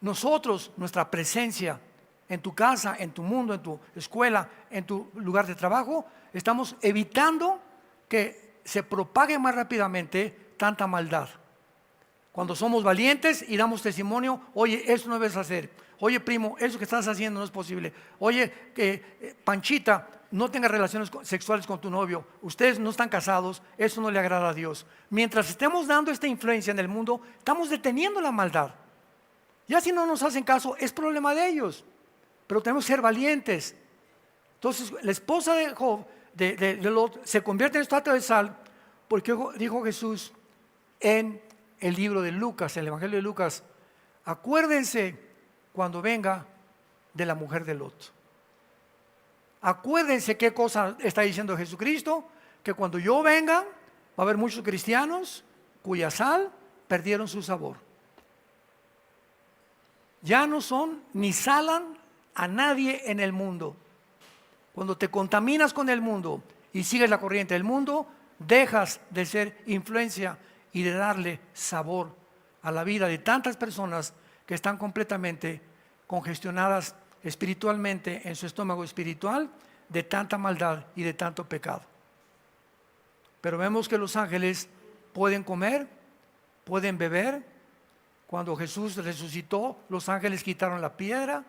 nosotros, nuestra presencia en tu casa, en tu mundo, en tu escuela, en tu lugar de trabajo, estamos evitando que se propague más rápidamente tanta maldad. Cuando somos valientes y damos testimonio: oye, eso no debes hacer. Oye, primo, eso que estás haciendo no es posible. Oye, Panchita, no tengas relaciones sexuales con tu novio. Ustedes no están casados, eso no le agrada a Dios. Mientras estemos dando esta influencia en el mundo, estamos deteniendo la maldad. Ya si no nos hacen caso, es problema de ellos, pero tenemos que ser valientes. Entonces, la esposa de Job, de Lot, se convierte en estatua de sal, porque dijo Jesús en el libro de Lucas, en el Evangelio de Lucas: acuérdense cuando venga de la mujer de Lot. Acuérdense qué cosa está diciendo Jesucristo: que cuando yo venga va a haber muchos cristianos cuya sal perdieron su sabor. Ya no son ni salan a nadie en el mundo. Cuando te contaminas con el mundo y sigues la corriente del mundo, dejas de ser influencia y de darle sabor a la vida de tantas personas que están completamente congestionadas espiritualmente, en su estómago espiritual, de tanta maldad y de tanto pecado. Pero vemos que los ángeles pueden comer, pueden beber. Cuando Jesús resucitó, los ángeles quitaron la piedra.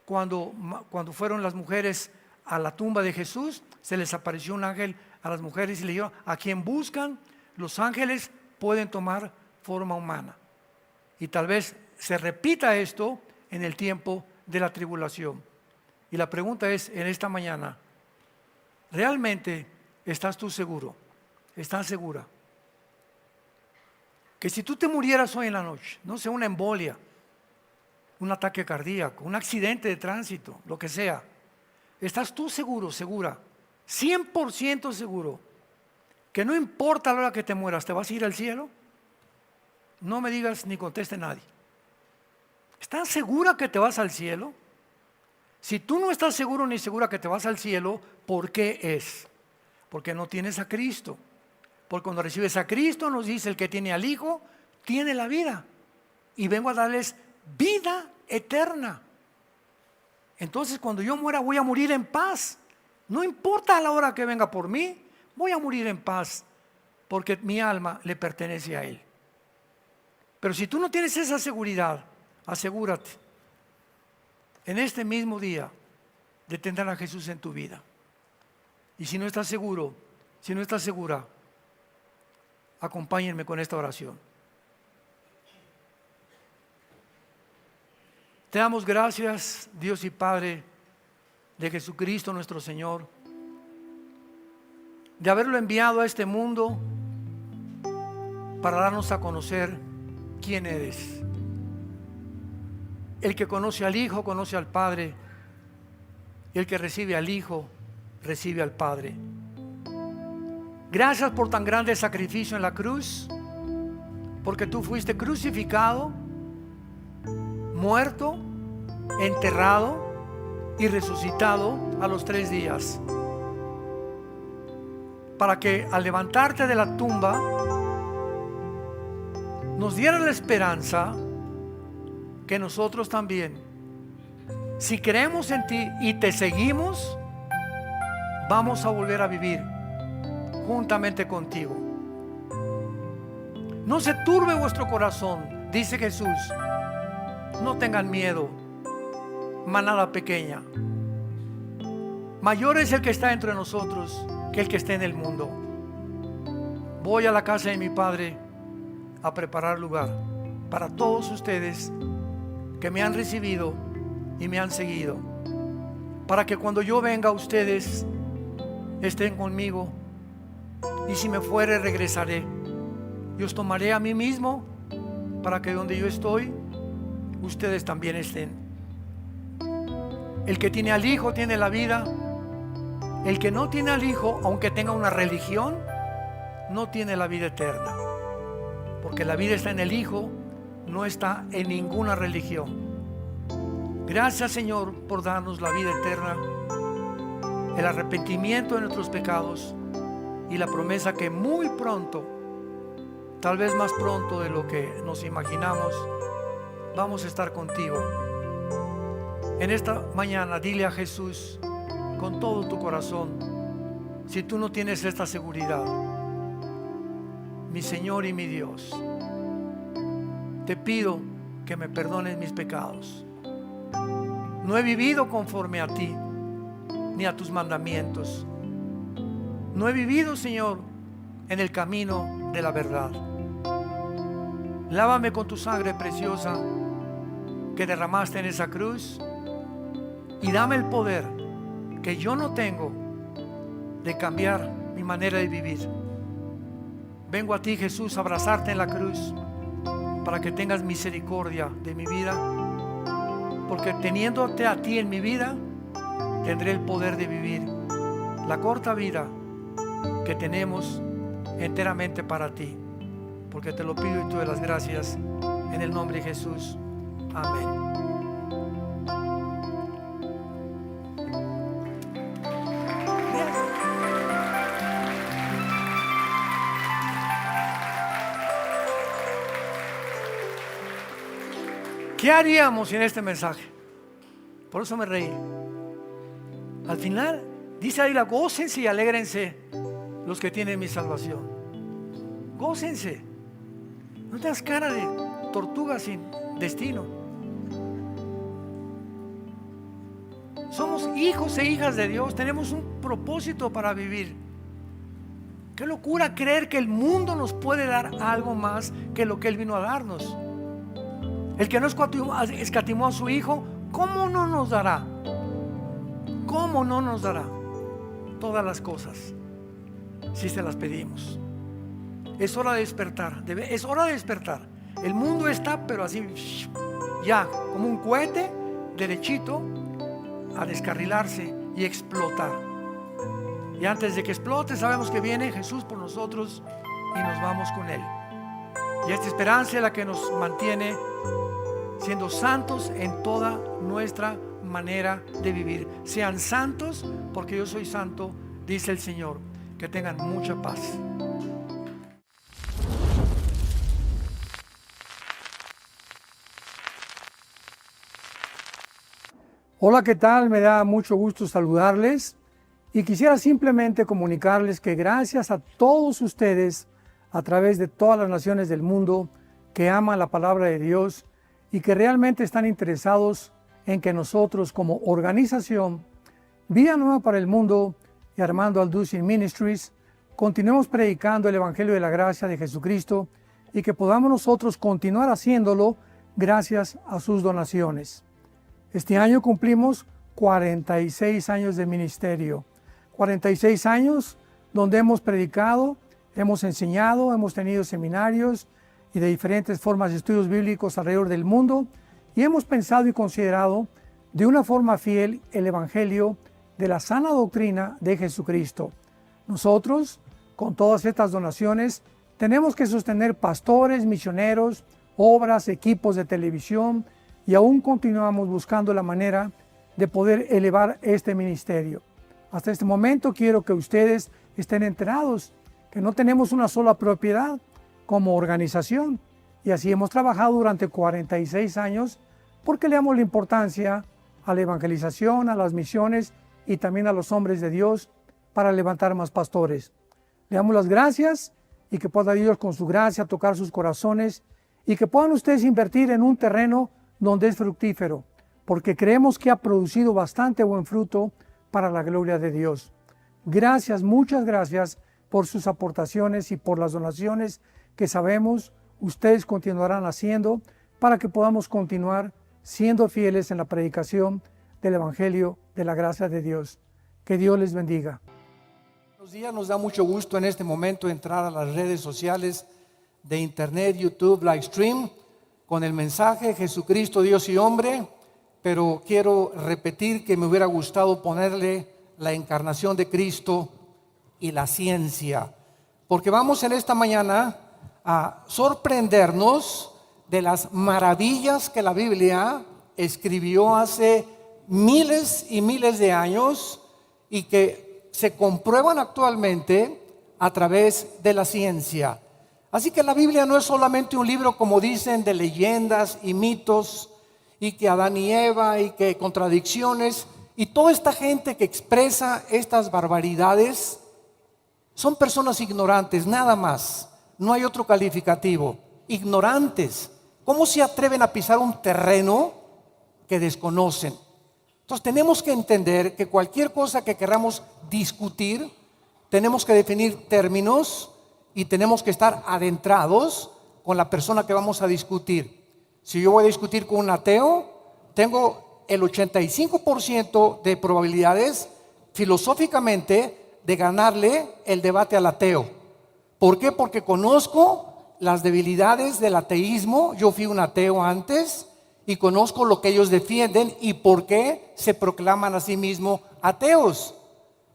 Cuando fueron las mujeres a la tumba de Jesús, se les apareció un ángel a las mujeres y le dijo: a quien buscan. Los ángeles pueden tomar forma humana. Y tal vez se repita esto en el tiempo de la tribulación. Y la pregunta es, en esta mañana: ¿realmente estás tú seguro? ¿Estás segura? Que si tú te murieras hoy en la noche, no sé, una embolia, un ataque cardíaco, un accidente de tránsito, lo que sea, ¿estás tú seguro, segura, 100% seguro, que no importa la hora que te mueras, te vas a ir al cielo? No me digas ni conteste nadie. ¿Estás segura que te vas al cielo? Si tú no estás seguro ni segura que te vas al cielo, ¿por qué es? Porque no tienes a Cristo. Porque cuando recibes a Cristo, nos dice: el que tiene al Hijo tiene la vida, y vengo a darles vida eterna. Entonces, cuando yo muera, voy a morir en paz. No importa la hora que venga por mí, voy a morir en paz, porque mi alma le pertenece a Él. Pero si tú no tienes esa seguridad, asegúrate en este mismo día de tener a Jesús en tu vida. Y si no estás seguro, si no estás segura, acompáñenme con esta oración. Te damos gracias, Dios y Padre de Jesucristo nuestro Señor, de haberlo enviado a este mundo para darnos a conocer quién eres. El que conoce al Hijo conoce al Padre, y el que recibe al Hijo recibe al Padre. Gracias por tan grande sacrificio en la cruz, porque tú fuiste crucificado, muerto, enterrado y resucitado a los 3 días. para que al levantarte de la tumba nos diera la esperanza que nosotros también, si creemos en ti y te seguimos, vamos a volver a vivir juntamente contigo. No se turbe vuestro corazón, dice Jesús. No tengan miedo, manada pequeña. Mayor es el que está entre nosotros que el que esté en el mundo. Voy a la casa de mi Padre a preparar lugar para todos ustedes que me han recibido y me han seguido, para que cuando yo venga ustedes estén conmigo, y si me fuere regresaré y os tomaré a mí mismo, para que donde yo estoy ustedes también estén. El que tiene al Hijo tiene la vida. El que no tiene al Hijo, aunque tenga una religión, no tiene la vida eterna, porque la vida está en el Hijo, no está en ninguna religión. Gracias, Señor, por darnos la vida eterna, el arrepentimiento de nuestros pecados y la promesa que muy pronto, tal vez más pronto de lo que nos imaginamos, vamos a estar contigo. En esta mañana dile a Jesús con todo tu corazón, si tú no tienes esta seguridad: mi Señor y mi Dios, te pido que me perdones mis pecados. No he vivido conforme a ti ni a tus mandamientos. No he vivido, Señor, en el camino de la verdad. Lávame con tu sangre preciosa que derramaste en esa cruz, y dame el poder que yo no tengo de cambiar mi manera de vivir. Vengo a ti, Jesús, a abrazarte en la cruz para que tengas misericordia de mi vida, porque teniéndote a ti en mi vida, tendré el poder de vivir la corta vida que tenemos enteramente para ti, porque te lo pido y te doy las gracias en el nombre de Jesús. Amén. ¿Qué haríamos sin este mensaje? Por eso me reí. Al final dice ahí: gócense y alégrense los que tienen mi salvación. Gócense. No tengas cara de tortuga sin destino. Somos hijos e hijas de Dios. Tenemos un propósito para vivir. Qué locura creer que el mundo nos puede dar algo más que lo que Él vino a darnos. El que no escatimó a su Hijo, ¿cómo no nos dará? ¿Cómo no nos dará todas las cosas si se las pedimos? Es hora de despertar, es hora de despertar. El mundo está, pero así, ya, como un cohete, derechito, a descarrilarse y explotar. Y antes de que explote, sabemos que viene Jesús por nosotros y nos vamos con Él. Y esta esperanza es la que nos mantiene siendo santos en toda nuestra manera de vivir. Sean santos porque yo soy santo, dice el Señor. Que tengan mucha paz. Hola, ¿qué tal? Me da mucho gusto saludarles y quisiera simplemente comunicarles que gracias a todos ustedes a través de todas las naciones del mundo que aman la palabra de Dios y que realmente están interesados en que nosotros como organización Vida Nueva para el Mundo y Armando Alducin Ministries continuemos predicando el Evangelio de la Gracia de Jesucristo y que podamos nosotros continuar haciéndolo gracias a sus donaciones. Este año cumplimos 46 años de ministerio, 46 años donde hemos predicado, hemos enseñado, hemos tenido seminarios y de diferentes formas de estudios bíblicos alrededor del mundo, y hemos pensado y considerado de una forma fiel el Evangelio de la sana doctrina de Jesucristo. Nosotros, con todas estas donaciones, tenemos que sostener pastores, misioneros, obras, equipos de televisión, y aún continuamos buscando la manera de poder elevar este ministerio. Hasta este momento quiero que ustedes estén enterados que no tenemos una sola propiedad como organización. Y así hemos trabajado durante 46 años porque le damos la importancia a la evangelización, a las misiones y también a los hombres de Dios para levantar más pastores. Le damos las gracias y que pueda Dios con su gracia tocar sus corazones y que puedan ustedes invertir en un terreno donde es fructífero, porque creemos que ha producido bastante buen fruto para la gloria de Dios. Gracias, muchas gracias por sus aportaciones y por las donaciones que sabemos ustedes continuarán haciendo para que podamos continuar siendo fieles en la predicación del Evangelio de la gracia de Dios. Que Dios les bendiga. Buenos días, nos da mucho gusto en este momento entrar a las redes sociales de internet, YouTube, Livestream, con el mensaje Jesucristo, Dios y hombre, pero quiero repetir que me hubiera gustado ponerle la encarnación de Cristo y la ciencia, porque vamos en esta mañana a sorprendernos de las maravillas que la Biblia escribió hace miles y miles de años y que se comprueban actualmente a través de la ciencia. Así que la Biblia no es solamente un libro, como dicen, de leyendas y mitos, y que Adán y Eva, y que contradicciones, y toda esta gente que expresa estas barbaridades son personas ignorantes, nada más. No hay otro calificativo. Ignorantes. ¿Cómo se atreven a pisar un terreno que desconocen? Entonces tenemos que entender que cualquier cosa que queramos discutir, tenemos que definir términos y tenemos que estar adentrados con la persona que vamos a discutir. Si yo voy a discutir con un ateo, tengo el 85% de probabilidades filosóficamente de ganarle el debate al ateo. ¿Por qué? Porque conozco las debilidades del ateísmo. Yo fui un ateo antes y conozco lo que ellos defienden y por qué se proclaman a sí mismos ateos.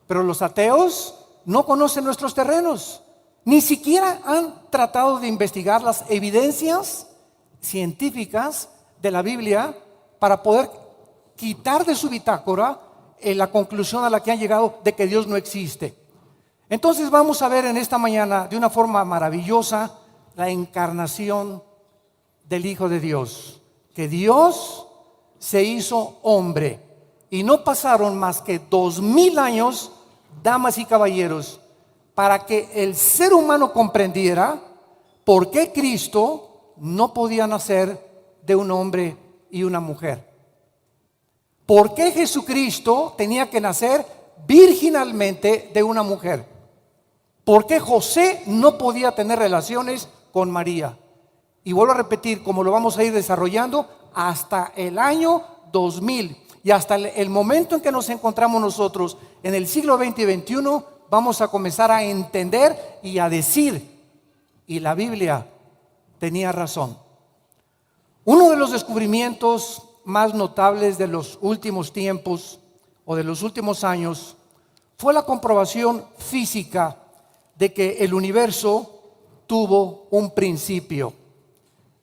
Pero los ateos no conocen nuestros terrenos, ni siquiera han tratado de investigar las evidencias científicas de la Biblia para poder quitar de su bitácora la conclusión a la que han llegado de que Dios no existe. Entonces vamos a ver en esta mañana de una forma maravillosa la encarnación del Hijo de Dios, que Dios se hizo hombre y no pasaron más que 2000 años, damas y caballeros, para que el ser humano comprendiera por qué Cristo no podía nacer de un hombre y una mujer. ¿Por qué Jesucristo tenía que nacer virginalmente de una mujer? ¿Por qué José no podía tener relaciones con María? Y vuelvo a repetir, como lo vamos a ir desarrollando, hasta el año 2000 y hasta el momento en que nos encontramos nosotros en el siglo XX y XXI, vamos a comenzar a entender y a decir, y la Biblia tenía razón. Uno de los descubrimientos más notables de los últimos tiempos o de los últimos años fue la comprobación física de que el universo tuvo un principio.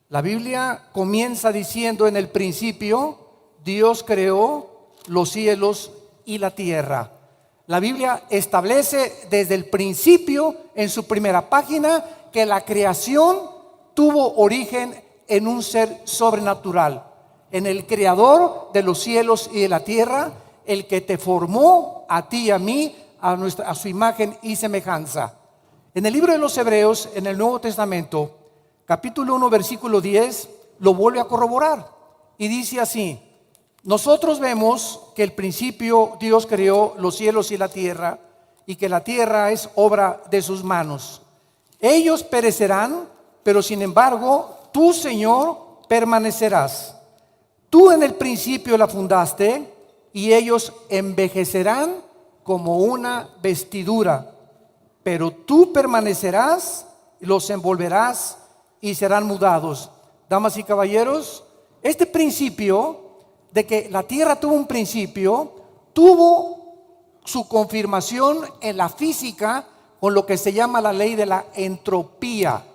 La Biblia comienza diciendo: en el principio Dios creó los cielos y la tierra. La Biblia establece desde el principio en su primera página que la creación tuvo origen en un ser sobrenatural, en el creador de los cielos y de la tierra, el que te formó a ti y a mí a su imagen y semejanza. En el libro de los Hebreos, en el Nuevo Testamento, capítulo 1, versículo 10, lo vuelve a corroborar y dice así: nosotros vemos que al principio Dios creó los cielos y la tierra, y que la tierra es obra de sus manos. Ellos perecerán, pero sin embargo tú, Señor, permanecerás. Tú en el principio la fundaste, y ellos envejecerán como una vestidura, pero tú permanecerás, los envolverás y serán mudados. Damas y caballeros, este principio de que la tierra tuvo un principio, tuvo su confirmación en la física con lo que se llama la ley de la entropía,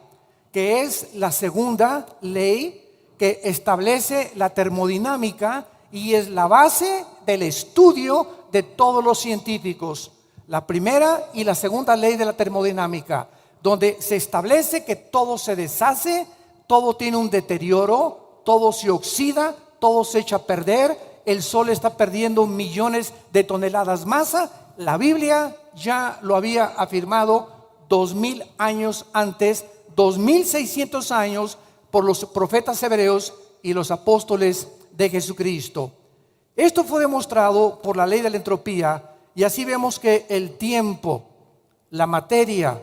que es la segunda ley que establece la termodinámica y es la base del estudio de todos los científicos. La primera y la segunda ley de la termodinámica, donde se establece que todo se deshace, todo tiene un deterioro, todo se oxida, todo se echa a perder, el sol está perdiendo millones de toneladas masa. La Biblia ya lo había afirmado 2000 años antes, 2600 años por los profetas hebreos y los apóstoles de Jesucristo. Esto fue demostrado por la ley de la entropía, y así vemos que el tiempo, la materia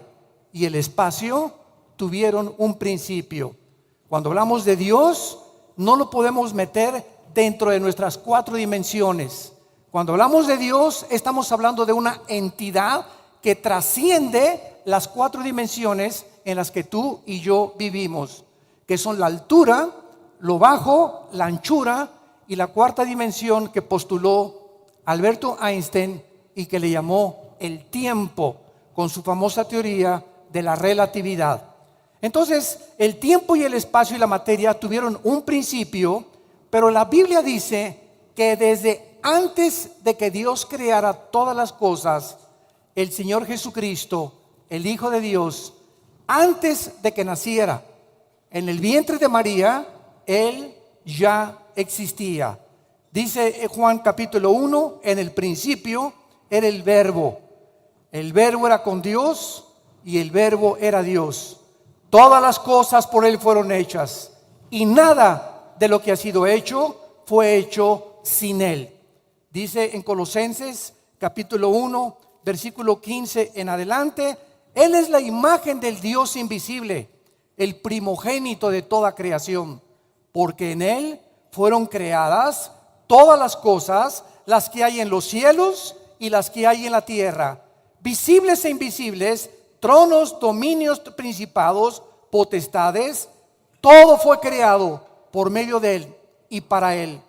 y el espacio tuvieron un principio. Cuando hablamos de Dios, no lo podemos meter dentro de nuestras 4 dimensiones. Cuando hablamos de Dios, estamos hablando de una entidad que trasciende las 4 dimensiones en las que tú y yo vivimos, que son la altura, lo bajo, la anchura y la 4ª dimensión que postuló Alberto Einstein y que le llamó el tiempo, con su famosa teoría de la relatividad. Entonces, el tiempo y el espacio y la materia tuvieron un principio, pero la Biblia dice que desde antes de que Dios creara todas las cosas, el Señor Jesucristo, el Hijo de Dios, antes de que naciera en el vientre de María, Él ya existía. Dice Juan capítulo 1, en el principio era el verbo era con Dios y el verbo era Dios. Todas las cosas por Él fueron hechas y nada de lo que ha sido hecho fue hecho sin Él. Dice en Colosenses capítulo 1, versículo 15 en adelante: Él es la imagen del Dios invisible, el primogénito de toda creación, porque en Él fueron creadas todas las cosas, las que hay en los cielos y las que hay en la tierra, visibles e invisibles, tronos, dominios, principados, potestades. Todo fue creado por medio de Él y para Él.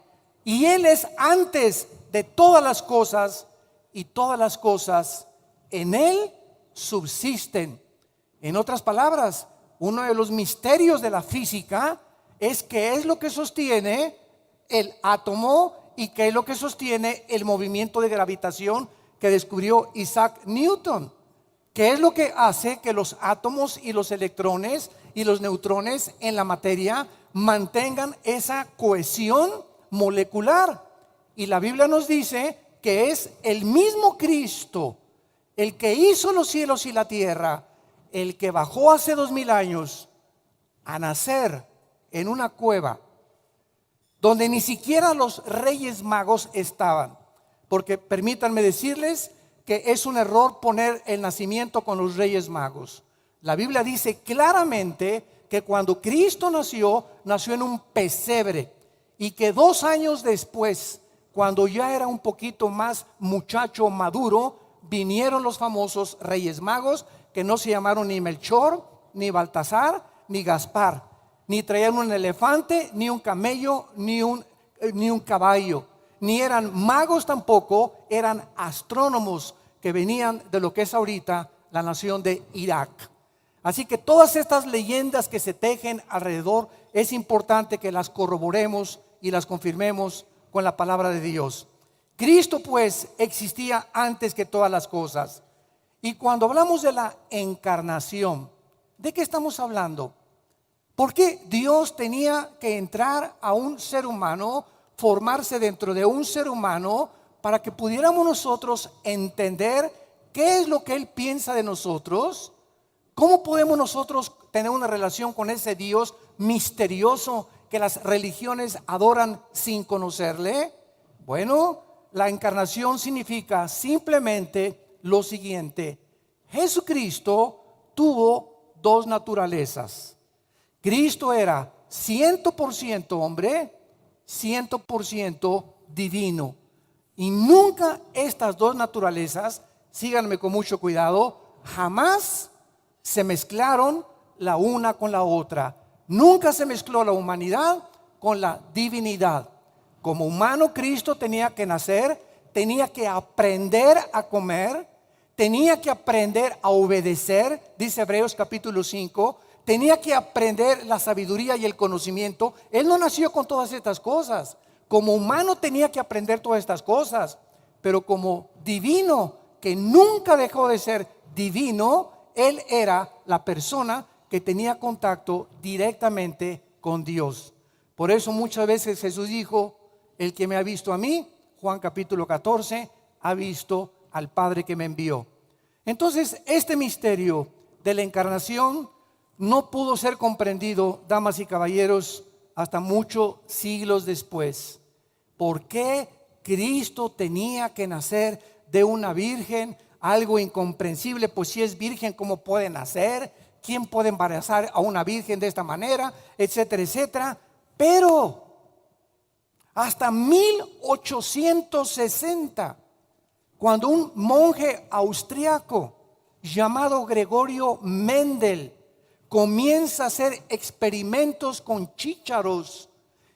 Y Él es antes de todas las cosas, y todas las cosas en Él subsisten. En otras palabras, uno de los misterios de la física es qué es lo que sostiene el átomo y qué es lo que sostiene el movimiento de gravitación que descubrió Isaac Newton. ¿Qué es lo que hace que los átomos y los electrones y los neutrones en la materia mantengan esa cohesión molecular? Y la Biblia nos dice que es el mismo Cristo, el que hizo los cielos y la tierra, el que bajó hace 2000 años a nacer en una cueva donde ni siquiera los reyes magos estaban. Porque permítanme decirles que es un error poner el nacimiento con los reyes magos. La Biblia dice claramente que cuando Cristo nació, nació en un pesebre, y que 2 años después, cuando ya era un poquito más muchacho maduro, vinieron los famosos reyes magos, que no se llamaron ni Melchor, ni Baltasar, ni Gaspar, ni traían un elefante, ni un camello, ni un caballo, ni eran magos tampoco, eran astrónomos que venían de lo que es ahorita la nación de Irak. Así que todas estas leyendas que se tejen alrededor, es importante que las corroboremos y las confirmemos con la palabra de Dios. Cristo pues existía antes que todas las cosas. Y cuando hablamos de la encarnación, ¿de qué estamos hablando? ¿Por qué Dios tenía que entrar a un ser humano, formarse dentro de un ser humano, para que pudiéramos nosotros entender qué es lo que Él piensa de nosotros? ¿Cómo podemos nosotros tener una relación con ese Dios misterioso que las religiones adoran sin conocerle? Bueno, la encarnación significa simplemente lo siguiente: Jesucristo tuvo 2 naturalezas. Cristo era 100% hombre, 100% divino. Y nunca estas 2 naturalezas, síganme con mucho cuidado, jamás se mezclaron la una con la otra. Nunca se mezcló la humanidad con la divinidad. Como humano, Cristo tenía que nacer, tenía que aprender a comer, tenía que aprender a obedecer, dice Hebreos capítulo 5, tenía que aprender la sabiduría y el conocimiento. Él no nació con todas estas cosas. Como humano tenía que aprender todas estas cosas, pero como divino que nunca dejó de ser divino, él era la persona que tenía contacto directamente con Dios. Por eso muchas veces Jesús dijo, el que me ha visto a mí, Juan capítulo 14, ha visto al Padre que me envió. Entonces, este misterio de la encarnación no pudo ser comprendido, damas y caballeros, hasta muchos siglos después. ¿Por qué Cristo tenía que nacer de una virgen? Algo incomprensible, pues si es virgen, ¿cómo puede nacer? ¿Quién puede embarazar a una virgen de esta manera? Etcétera, etcétera. Pero hasta 1860, cuando un monje austriaco llamado Gregorio Mendel comienza a hacer experimentos con chícharos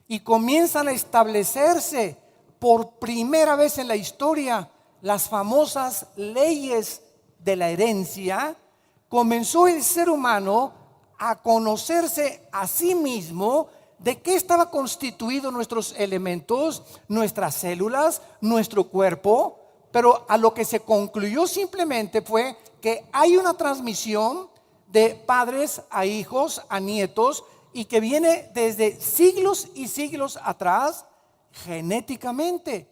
y comienzan a establecerse por primera vez en la historia las famosas leyes de la herencia, comenzó el ser humano a conocerse a sí mismo de qué estaba constituido nuestros elementos, nuestras células, nuestro cuerpo. Pero a lo que se concluyó simplemente fue que hay una transmisión de padres a hijos, a nietos, y que viene desde siglos y siglos atrás genéticamente.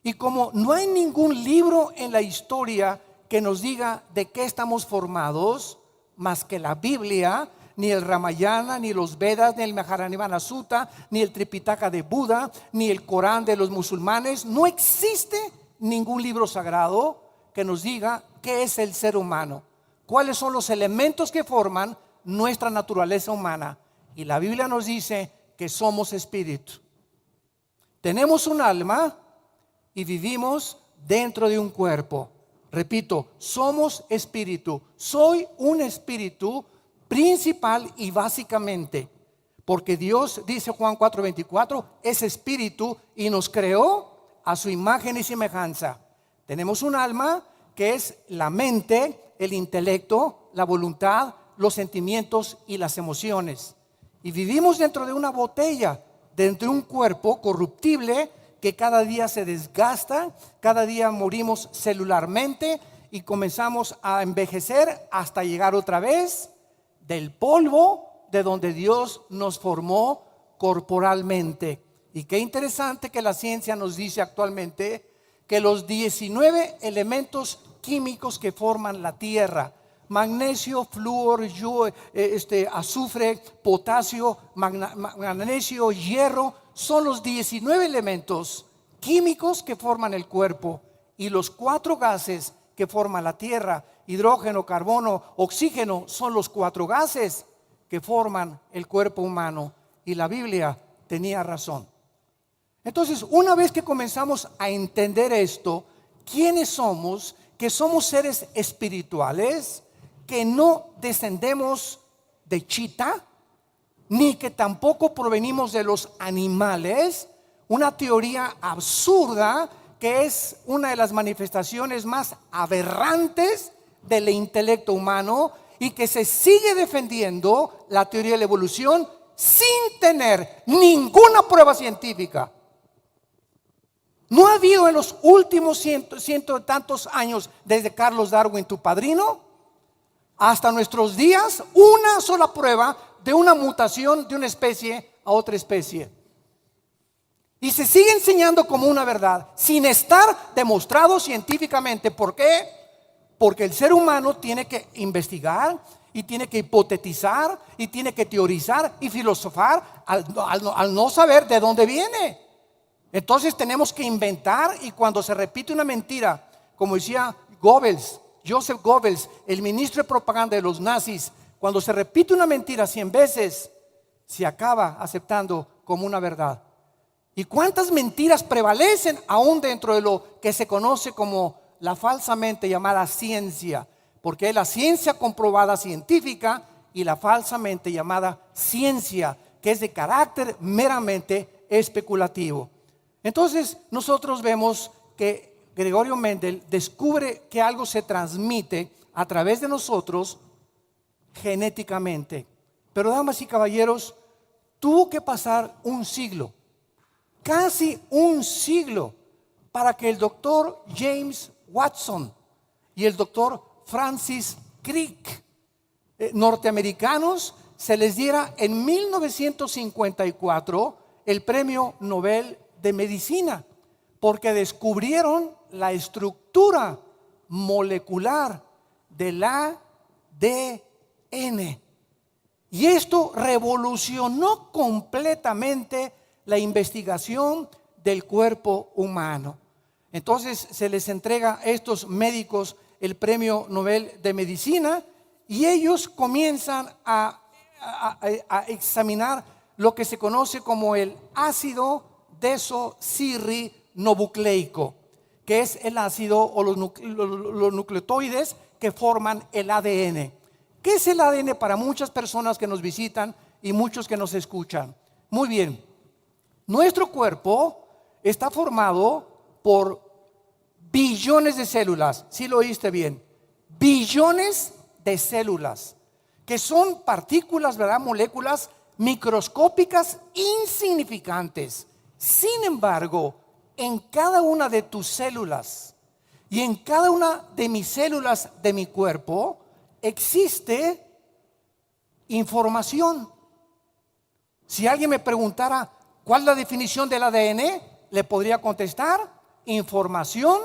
Y como no hay ningún libro en la historia que nos diga de qué estamos formados, más que la Biblia, ni el Ramayana, ni los Vedas, ni el Mahajanivana Sutta, ni el Tripitaka de Buda, ni el Corán de los musulmanes, no existe ningún libro sagrado que nos diga qué es el ser humano, cuáles son los elementos que forman nuestra naturaleza humana. Y la Biblia nos dice que somos espíritu. Tenemos un alma y vivimos dentro de un cuerpo. Repito, somos espíritu. Soy un espíritu principal y básicamente, porque Dios, dice Juan 4:24, es espíritu y nos creó a su imagen y semejanza. Tenemos un alma que es la mente, el intelecto, la voluntad, los sentimientos y las emociones. Y vivimos dentro de una botella, dentro de un cuerpo corruptible que cada día se desgasta, cada día morimos celularmente y comenzamos a envejecer hasta llegar otra vez del polvo de donde Dios nos formó corporalmente. Y qué interesante que la ciencia nos dice actualmente que los 19 elementos químicos que forman la tierra, magnesio, flúor, azufre, potasio, magnesio, hierro, son los 19 elementos químicos que forman el cuerpo. Y los 4 gases que forman la tierra, hidrógeno, carbono, oxígeno, son los 4 gases que forman el cuerpo humano. Y la Biblia tenía razón. Entonces, una vez que comenzamos a entender esto, ¿quiénes somos? Que somos seres espirituales, que no descendemos de chita, ni que tampoco provenimos de los animales. Una teoría absurda que es una de las manifestaciones más aberrantes del intelecto humano y que se sigue defendiendo la teoría de la evolución sin tener ninguna prueba científica. ¿No ha habido en los últimos ciento y tantos años, desde Carlos Darwin, tu padrino, hasta nuestros días, una sola prueba de una mutación de una especie a otra especie? Y se sigue enseñando como una verdad, sin estar demostrado científicamente. ¿Por qué? Porque el ser humano tiene que investigar y tiene que hipotetizar y tiene que teorizar y filosofar al no saber de dónde viene. Entonces tenemos que inventar, y cuando se repite una mentira, como decía Goebbels, Joseph Goebbels, el ministro de propaganda de los nazis, cuando se repite una mentira 100 veces, se acaba aceptando como una verdad. ¿Y cuántas mentiras prevalecen aún dentro de lo que se conoce como la falsamente llamada ciencia? Porque es la ciencia comprobada científica y la falsamente llamada ciencia, que es de carácter meramente especulativo. Entonces nosotros vemos que Gregorio Mendel descubre que algo se transmite a través de nosotros genéticamente. Pero damas y caballeros, tuvo que pasar un siglo, casi un siglo, para que el doctor James Watson y el doctor Francis Crick, norteamericanos, se les diera en 1954 el Premio Nobel de Medicina, porque descubrieron la estructura molecular del ADN. Y esto revolucionó completamente la investigación del cuerpo humano. Entonces se les entrega a estos médicos el Premio Nobel de Medicina y ellos comienzan a examinar lo que se conoce como el ácido desoxirribonucleico, que es el ácido o los nucleotides que forman el ADN. ¿Qué es el ADN para muchas personas que nos visitan y muchos que nos escuchan? Muy bien, nuestro cuerpo está formado por billones de células. ¿Sí lo oíste bien? Billones de células, que son partículas, ¿verdad? Moléculas microscópicas insignificantes. Sin embargo, en cada una de tus células y en cada una de mis células de mi cuerpo existe información. Si alguien me preguntara cuál es la definición del ADN, le podría contestar: información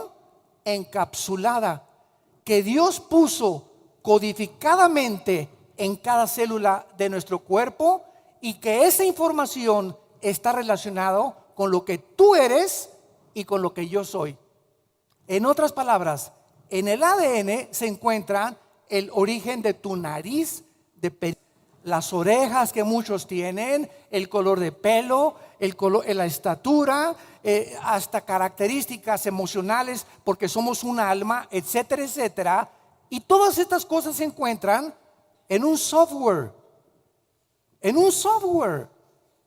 encapsulada que Dios puso codificadamente en cada célula de nuestro cuerpo, y que esa información está relacionada con lo que tú eres y con lo que yo soy. En otras palabras, en el ADN se encuentra el origen de tu nariz, las orejas que muchos tienen, el color de pelo, la estatura, hasta características emocionales, porque somos un alma, etcétera, etcétera. Y todas estas cosas se encuentran en un software.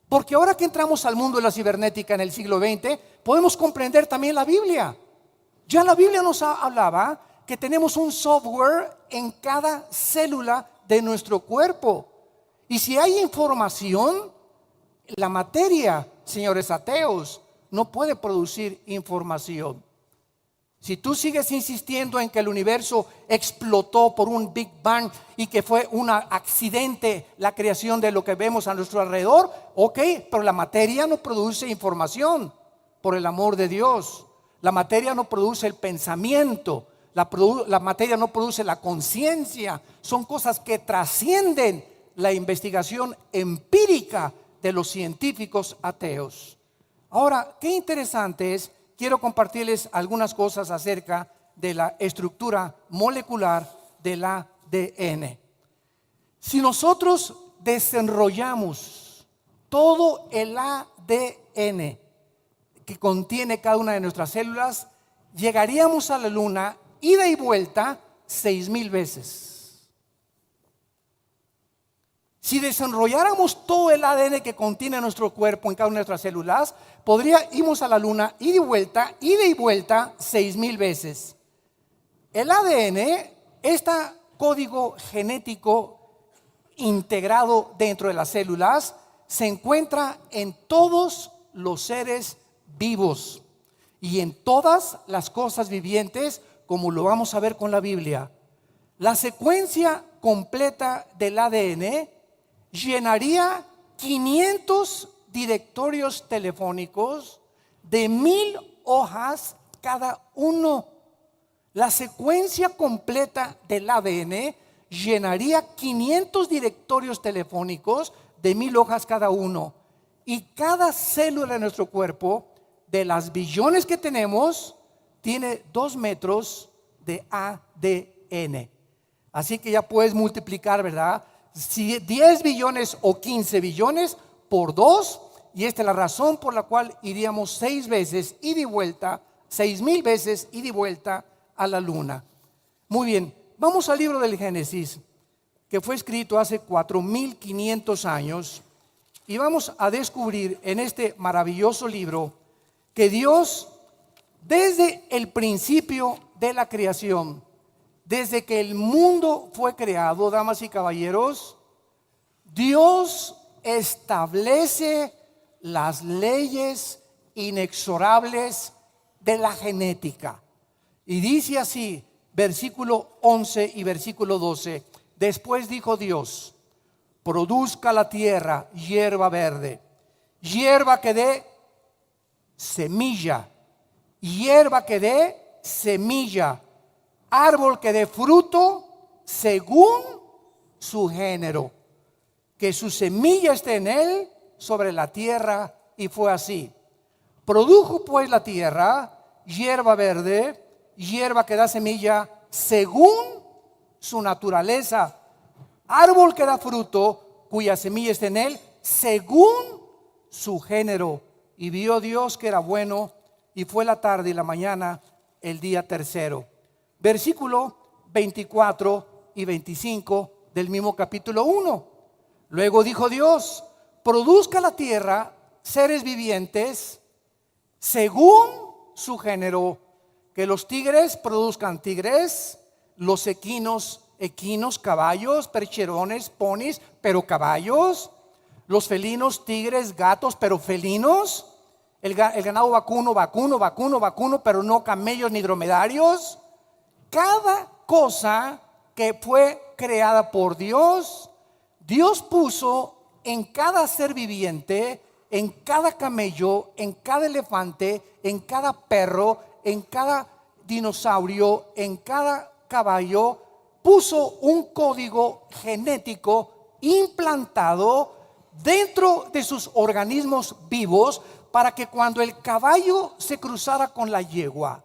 Porque ahora que entramos al mundo de la cibernética en el siglo XX, podemos comprender también la Biblia. Ya la Biblia nos hablaba que tenemos un software en cada célula de nuestro cuerpo. Y si hay información, la materia, señores ateos, no puede producir información. Si tú sigues insistiendo en que el universo explotó por un Big Bang y que fue un accidente la creación de lo que vemos a nuestro alrededor, ok, pero la materia no produce información, por el amor de Dios. La materia no produce el pensamiento, la materia no produce la conciencia. Son cosas que trascienden la investigación empírica de los científicos ateos. Ahora, qué interesante es. Quiero compartirles algunas cosas acerca de la estructura molecular del ADN. Si nosotros desenrollamos todo el ADN que contiene cada una de nuestras células, llegaríamos a la luna ida y vuelta 6,000 veces. Si desenrolláramos todo el ADN que contiene nuestro cuerpo en cada una de nuestras células, podríamos a la luna ida y vuelta 6,000 veces. El ADN, este código genético integrado dentro de las células, se encuentra en todos los seres vivos y en todas las cosas vivientes, como lo vamos a ver con la Biblia. La secuencia completa del ADN llenaría 500 directorios telefónicos de 1,000 hojas cada uno. La secuencia completa del ADN llenaría 500 directorios telefónicos de 1,000 hojas cada uno. Y cada célula de nuestro cuerpo, de las billones que tenemos, tiene 2 metros de ADN. Así que ya puedes multiplicar, ¿verdad? Si 10 billones o 15 billones por 2, y esta es la razón por la cual iríamos 6 veces ida y vuelta, 6,000 veces ida y vuelta a la luna. Muy bien, vamos al libro del Génesis, que fue escrito hace 4,500 años, y vamos a descubrir en este maravilloso libro que Dios, desde el principio de la creación, desde que el mundo fue creado, damas y caballeros, Dios establece las leyes inexorables de la genética. Y dice así, versículo 11 y versículo 12. Después dijo Dios: produzca la tierra hierba verde, hierba que dé semilla, hierba que dé semilla, árbol que dé fruto según su género, que su semilla esté en él sobre la tierra. Y fue así. Produjo pues la tierra hierba verde, hierba que da semilla según su naturaleza, árbol que da fruto cuya semilla está en él según su género. Y vio Dios que era bueno, y fue la tarde y la mañana el día tercero. Versículo 24 y 25 del mismo capítulo 1. Luego dijo Dios: produzca la tierra seres vivientes según su género, que los tigres produzcan tigres, los equinos, caballos, percherones, ponis, pero caballos, los felinos, tigres, gatos, pero felinos, el ganado vacuno, pero no camellos ni dromedarios. Cada cosa que fue creada por Dios, Dios puso en cada ser viviente, en cada camello, en cada elefante, en cada perro, en cada dinosaurio, en cada caballo, puso un código genético implantado dentro de sus organismos vivos, para que cuando el caballo se cruzara con la yegua,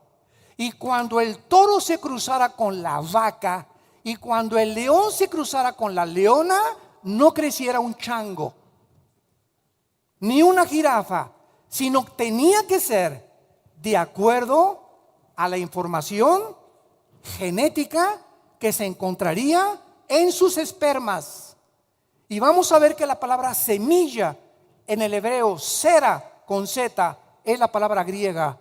y cuando el toro se cruzara con la vaca, y cuando el león se cruzara con la leona, no creciera un chango ni una jirafa, sino tenía que ser de acuerdo a la información genética que se encontraría en sus espermas. Y vamos a ver que la palabra semilla en el hebreo, sera con Z, es la palabra griega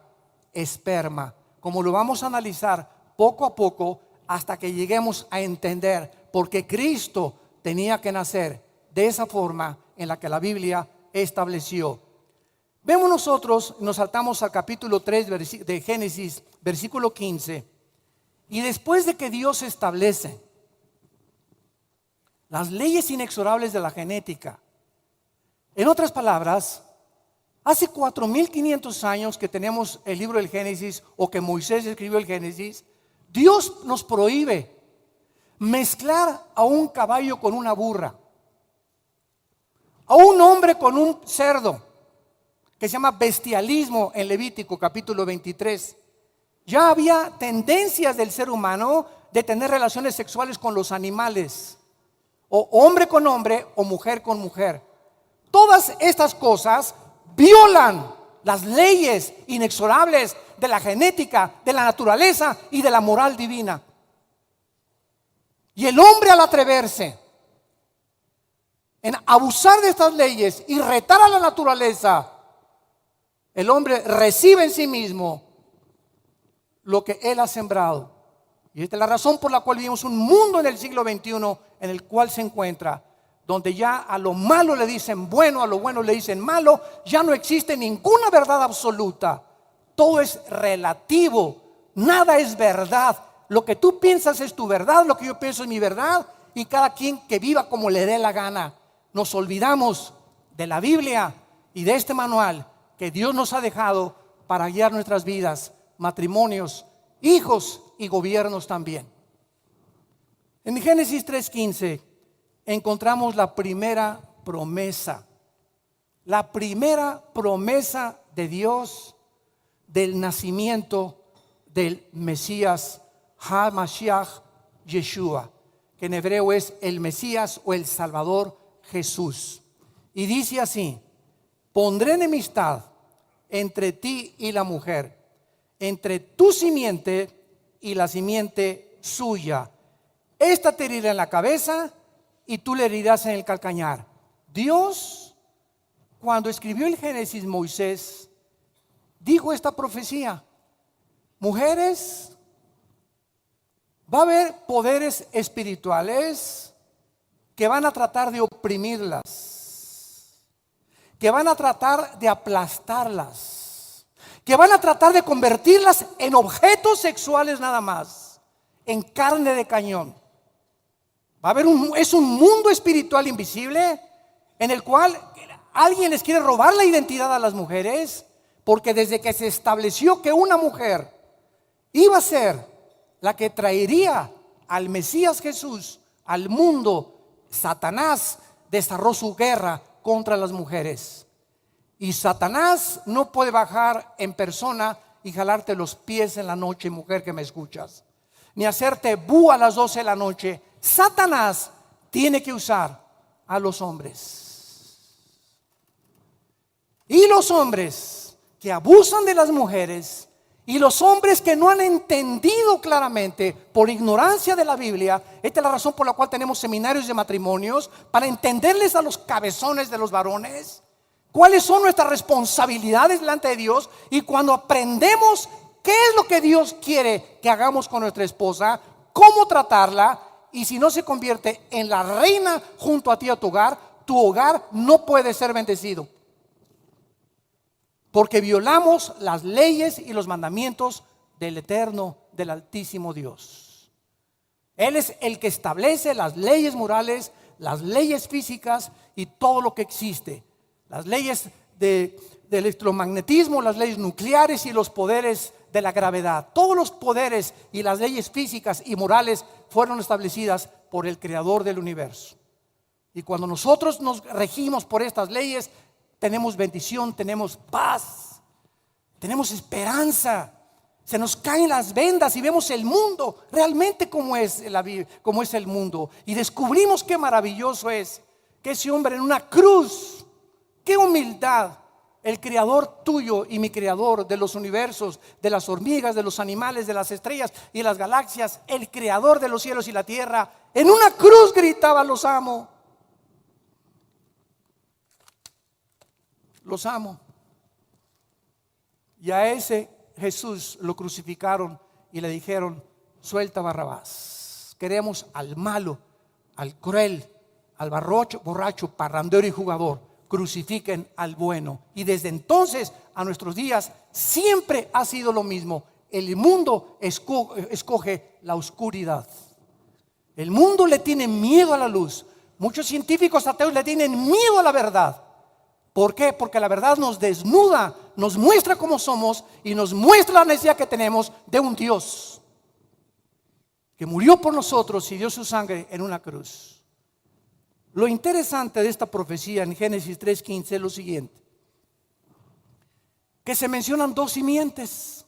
esperma. Como lo vamos a analizar poco a poco hasta que lleguemos a entender por qué Cristo tenía que nacer de esa forma en la que la Biblia estableció. Vemos nosotros, nos saltamos al capítulo 3 de Génesis, versículo 15. Y después de que Dios establece las leyes inexorables de la genética, en otras palabras, hace 4500 años que tenemos el libro del Génesis, o que Moisés escribió el Génesis, Dios nos prohíbe mezclar a un caballo con una burra, a un hombre con un cerdo, que se llama bestialismo en Levítico capítulo 23. Ya había tendencias del ser humano de tener relaciones sexuales con los animales, o hombre con hombre o mujer con mujer. Todas estas cosas violan las leyes inexorables de la genética, de la naturaleza y de la moral divina. Y el hombre, al atreverse en abusar de estas leyes y retar a la naturaleza, el hombre recibe en sí mismo lo que él ha sembrado. Y esta es la razón por la cual vivimos un mundo en el siglo XXI en el cual se encuentra, donde ya a lo malo le dicen bueno, a lo bueno le dicen malo. Ya no existe ninguna verdad absoluta. Todo es relativo, nada es verdad. Lo que tú piensas es tu verdad, lo que yo pienso es mi verdad, y cada quien que viva como le dé la gana. Nos olvidamos de la Biblia y de este manual que Dios nos ha dejado para guiar nuestras vidas, matrimonios, hijos y gobiernos también. En Génesis 3:15 encontramos la primera promesa de Dios del nacimiento del Mesías HaMashiach Yeshua, que en hebreo es el Mesías o el Salvador Jesús. Y dice así: pondré enemistad entre ti y la mujer, entre tu simiente y la simiente suya. Esta te herirá en la cabeza y tú le herirás en el calcañar. Dios, cuando escribió el Génesis, Moisés dijo esta profecía: mujeres, va a haber poderes espirituales que van a tratar de oprimirlas, que van a tratar de aplastarlas, que van a tratar de convertirlas en objetos sexuales nada más. en carne de cañón. Va a haber es un mundo espiritual invisible en el cual alguien les quiere robar la identidad a las mujeres, porque desde que se estableció que una mujer iba a ser la que traería al Mesías Jesús al mundo, Satanás desarrolló su guerra contra las mujeres. Y Satanás no puede bajar en persona y jalarte los pies en la noche, mujer que me escuchas, ni hacerte bu a las 12 de la noche. Satanás tiene que usar a los hombres. Y los hombres que abusan de las mujeres, y los hombres que no han entendido claramente por ignorancia de la Biblia. Esta es la razón por la cual tenemos seminarios de matrimonios, para entenderles a los cabezones de los varones cuáles son nuestras responsabilidades delante de Dios. Y cuando aprendemos qué es lo que Dios quiere que hagamos con nuestra esposa, cómo tratarla, y si no se convierte en la reina junto a ti a tu hogar no puede ser bendecido, porque violamos las leyes y los mandamientos del eterno, del altísimo Dios. Él es el que establece las leyes morales, las leyes físicas y todo lo que existe. Las leyes del electromagnetismo, las leyes nucleares y los poderes de la gravedad. Todos los poderes y las leyes físicas y morales fueron establecidas por el Creador del universo. Y cuando nosotros nos regimos por estas leyes, tenemos bendición, tenemos paz, tenemos esperanza. Se nos caen las vendas y vemos el mundo realmente como es el mundo. Y descubrimos qué maravilloso es que ese hombre en una cruz, qué humildad. El creador tuyo y mi creador de los universos, de las hormigas, de los animales, de las estrellas y las galaxias, el creador de los cielos y la tierra, en una cruz gritaba: los amo. Los amo. Y a ese Jesús lo crucificaron y le dijeron: suelta a Barrabás. Queremos al malo, al cruel, al borracho, parrandero y jugador. Crucifiquen al bueno. Y desde entonces a nuestros días siempre ha sido lo mismo. El mundo escoge la oscuridad. El mundo le tiene miedo a la luz. Muchos científicos ateos le tienen miedo a la verdad. ¿Por qué? Porque la verdad nos desnuda, nos muestra cómo somos y nos muestra la necesidad que tenemos de un Dios que murió por nosotros y dio su sangre en una cruz. Lo interesante de esta profecía en Génesis 3:15 es lo siguiente: que se mencionan dos simientes,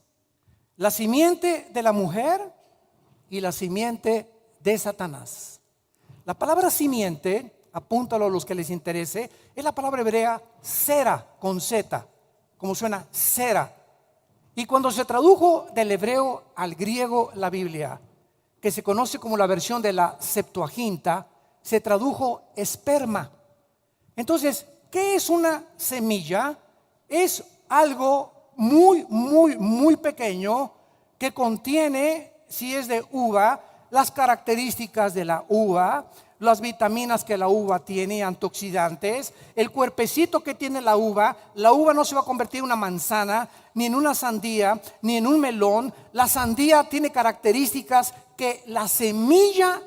la simiente de la mujer y la simiente de Satanás. La palabra simiente, apúntalo a los que les interese, es la palabra hebrea sera, con Z, como suena sera. Y cuando se tradujo del hebreo al griego la Biblia, que se conoce como la versión de la Septuaginta, se tradujo esperma. Entonces, ¿qué es una semilla? Es algo muy pequeño que contiene, si es de uva, las características de la uva, las vitaminas que la uva tiene, antioxidantes, el cuerpecito que tiene la uva. La uva no se va a convertir en una manzana, ni en una sandía, ni en un melón. La sandía tiene características que la semilla,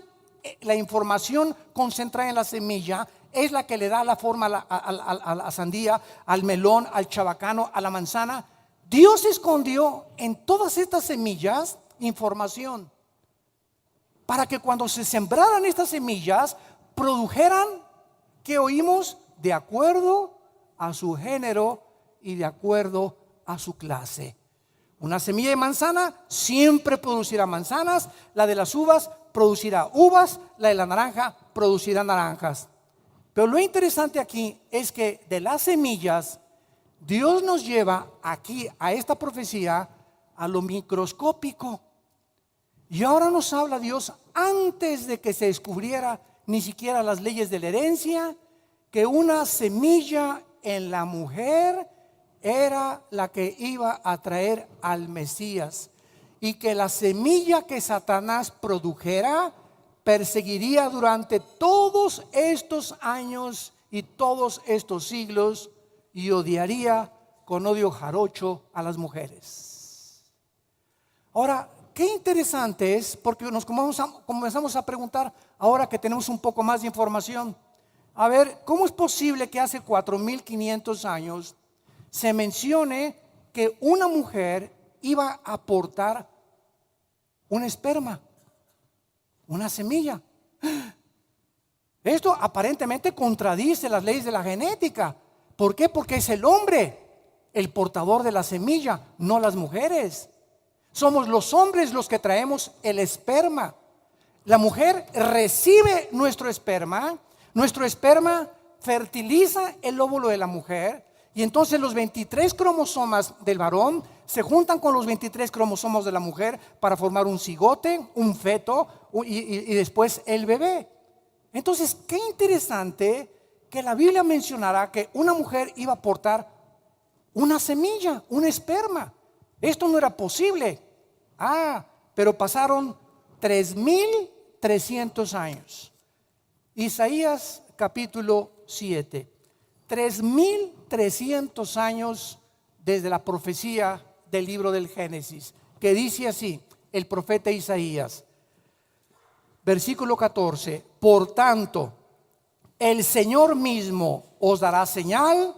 la información concentrada en la semilla, es la que le da la forma a la sandía, al melón, al chabacano, a la manzana. Dios escondió en todas estas semillas información, para que cuando se sembraran estas semillas produjeran, ¿qué oímos? De acuerdo a su género y de acuerdo a su clase. Una semilla de manzana siempre producirá manzanas, la de las uvas producirá uvas, la de la naranja producirá naranjas. Pero lo interesante aquí es que de las semillas Dios nos lleva aquí a esta profecía a lo microscópico. Y ahora nos habla Dios, antes de que se descubriera ni siquiera las leyes de la herencia, que una semilla en la mujer era la que iba a traer al Mesías, y que la semilla que Satanás produjera perseguiría durante todos estos años y todos estos siglos, y odiaría con odio jarocho a las mujeres. Ahora, qué interesante es, porque nos comenzamos a preguntar, ahora que tenemos un poco más de información, a ver, ¿cómo es posible que hace 4.500 años se mencione que una mujer iba a aportar un esperma, una semilla? Esto aparentemente contradice las leyes de la genética. ¿Por qué? Porque es el hombre el portador de la semilla, no las mujeres. Somos los hombres los que traemos el esperma. La mujer recibe nuestro esperma fertiliza el óvulo de la mujer, y entonces los 23 cromosomas del varón se juntan con los 23 cromosomas de la mujer para formar un cigote, un feto y después el bebé. Entonces, qué interesante que la Biblia mencionara que una mujer iba a aportar una semilla, un esperma. Esto no era posible. Pero pasaron 3.300 años. Isaías capítulo 7. 3.300 años desde la profecía del libro del Génesis, que dice así, el profeta Isaías, versículo 14: por tanto, el Señor mismo os dará señal.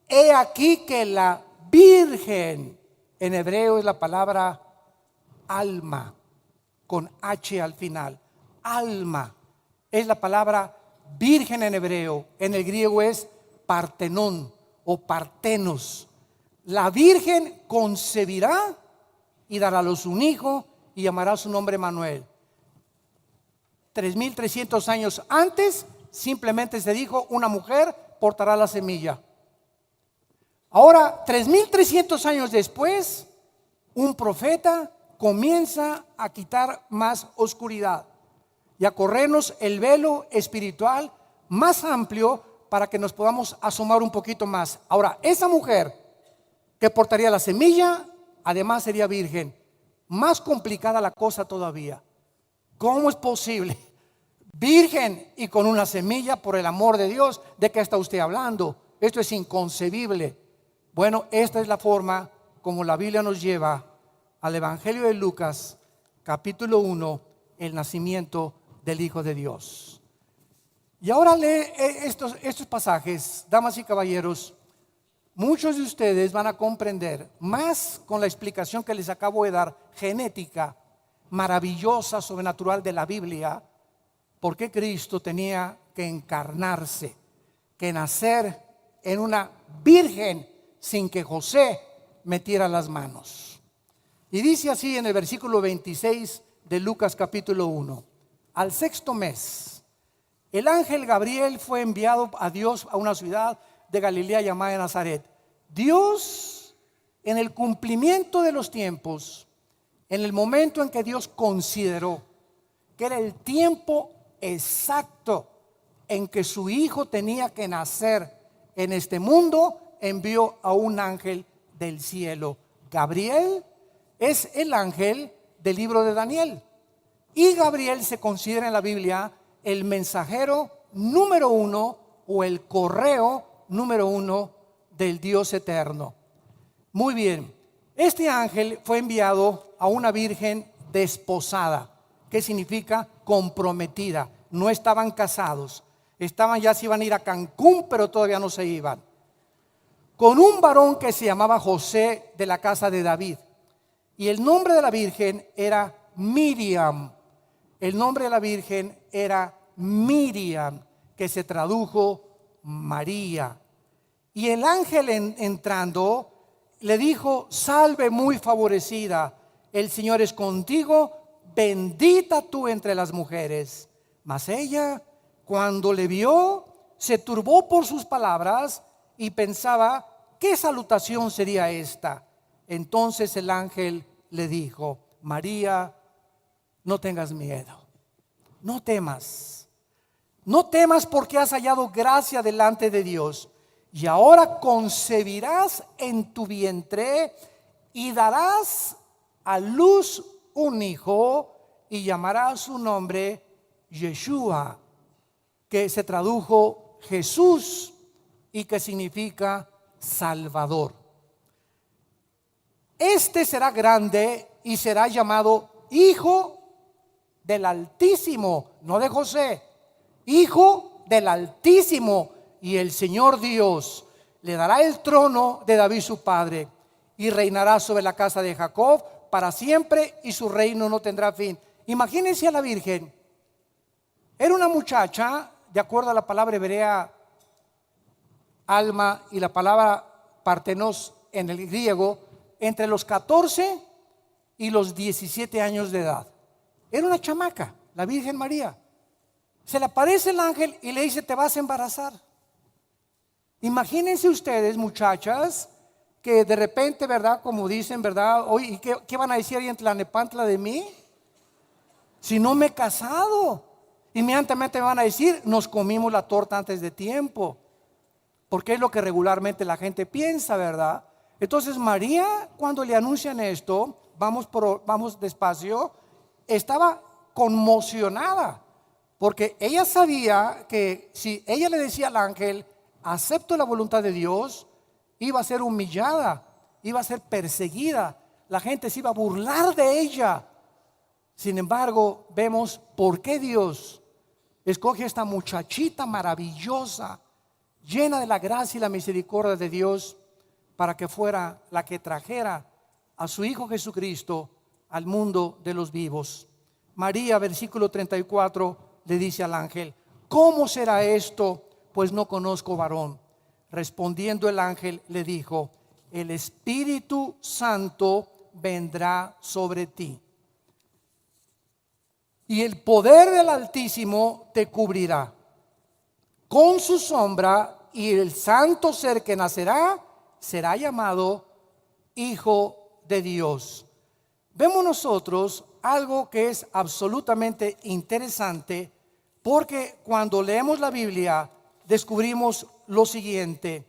He aquí que la virgen, en hebreo es la palabra alma, con H al final. Alma es la palabra virgen en hebreo. En el griego es partenón o partenos. La virgen concebirá y dará a luz un hijo y llamará su nombre Manuel. 3.300 años antes simplemente se dijo: una mujer portará la semilla. Ahora, 3.300 años después, un profeta comienza a quitar más oscuridad y a corrernos el velo espiritual más amplio para que nos podamos asomar un poquito más. Ahora, esa mujer que portaría la semilla, además sería virgen. Más complicada la cosa todavía. ¿Cómo es posible? Virgen y con una semilla, por el amor de Dios, ¿de qué está usted hablando? Esto es inconcebible. Bueno, esta es la forma como la Biblia nos lleva al Evangelio de Lucas, capítulo 1, el nacimiento del Hijo de Dios. Y ahora lee estos pasajes, damas y caballeros. Muchos de ustedes van a comprender más con la explicación que les acabo de dar, genética, maravillosa, sobrenatural de la Biblia, por qué Cristo tenía que encarnarse, que nacer en una virgen sin que José metiera las manos. Y dice así en el versículo 26 de Lucas capítulo 1: al sexto mes, el ángel Gabriel fue enviado a Dios a una ciudad de Galilea llamada Nazaret. Dios, en el cumplimiento de los tiempos, en el momento en que Dios consideró que era el tiempo exacto en que su hijo tenía que nacer en este mundo, envió a un ángel del cielo. Gabriel es el ángel del libro de Daniel, y Gabriel se considera en la Biblia el mensajero número uno o el correo número uno del Dios eterno. Muy bien, este ángel fue enviado a una virgen desposada. ¿Qué significa? Comprometida. No estaban casados, ya se iban a ir a Cancún, pero todavía no se iban. Con un varón que se llamaba José, de la casa de David. Y el nombre de la virgen era Miriam. El nombre de la virgen era Miriam, que se tradujo María. Y el ángel entrando le dijo: salve muy favorecida, el Señor es contigo, bendita tú entre las mujeres. Mas ella, cuando le vio, se turbó por sus palabras y pensaba: ¿qué salutación sería esta? Entonces el ángel le dijo: María, no tengas miedo, no temas, porque has hallado gracia delante de Dios, y ahora concebirás en tu vientre y darás a luz un hijo y llamarás su nombre Yeshua, que se tradujo Jesús y que significa Salvador. Este será grande y será llamado Hijo del Altísimo, no de José, Hijo del Altísimo, y el Señor Dios le dará el trono de David su padre, y reinará sobre la casa de Jacob para siempre, y su reino no tendrá fin. Imagínense a la Virgen. Era una muchacha, de acuerdo a la palabra hebrea alma y la palabra partenos en el griego, entre los 14 y los 17 años de edad. Era una chamaca, la Virgen María. Se le aparece el ángel y le dice: te vas a embarazar. Imagínense ustedes, muchachas, que de repente, ¿verdad? Como dicen, ¿verdad? Oye, ¿qué van a decir ahí en Tlanepantla de mí? Si no me he casado. Inmediatamente me van a decir: nos comimos la torta antes de tiempo. Porque es lo que regularmente la gente piensa, ¿verdad? Entonces María, cuando le anuncian esto, vamos despacio, estaba conmocionada. Porque ella sabía que si ella le decía al ángel: acepto la voluntad de Dios, iba a ser humillada, iba a ser perseguida, la gente se iba a burlar de ella. Sin embargo, vemos por qué Dios escoge a esta muchachita maravillosa, llena de la gracia y la misericordia de Dios, para que fuera la que trajera a su Hijo Jesucristo al mundo de los vivos. María, versículo 34, le dice al ángel: ¿cómo será esto? Pues no conozco varón. Respondiendo el ángel le dijo: el Espíritu Santo vendrá sobre ti, y el poder del Altísimo te cubrirá con su sombra, y el santo ser que nacerá será llamado Hijo de Dios. Vemos nosotros algo que es absolutamente interesante, porque cuando leemos la Biblia descubrimos lo siguiente: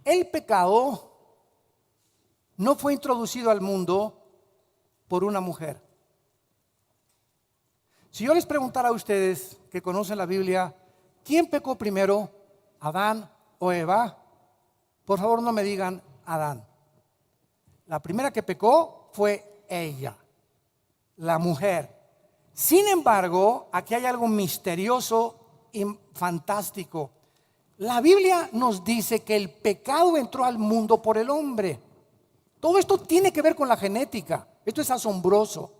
el pecado no fue introducido al mundo por una mujer. Si yo les preguntara a ustedes que conocen la Biblia, ¿quién pecó primero, Adán o Eva? Por favor, no me digan Adán. La primera que pecó fue ella, la mujer. Sin embargo, aquí hay algo misterioso y fantástico. La Biblia nos dice que el pecado entró al mundo por el hombre. Todo esto tiene que ver con la genética. Esto es asombroso.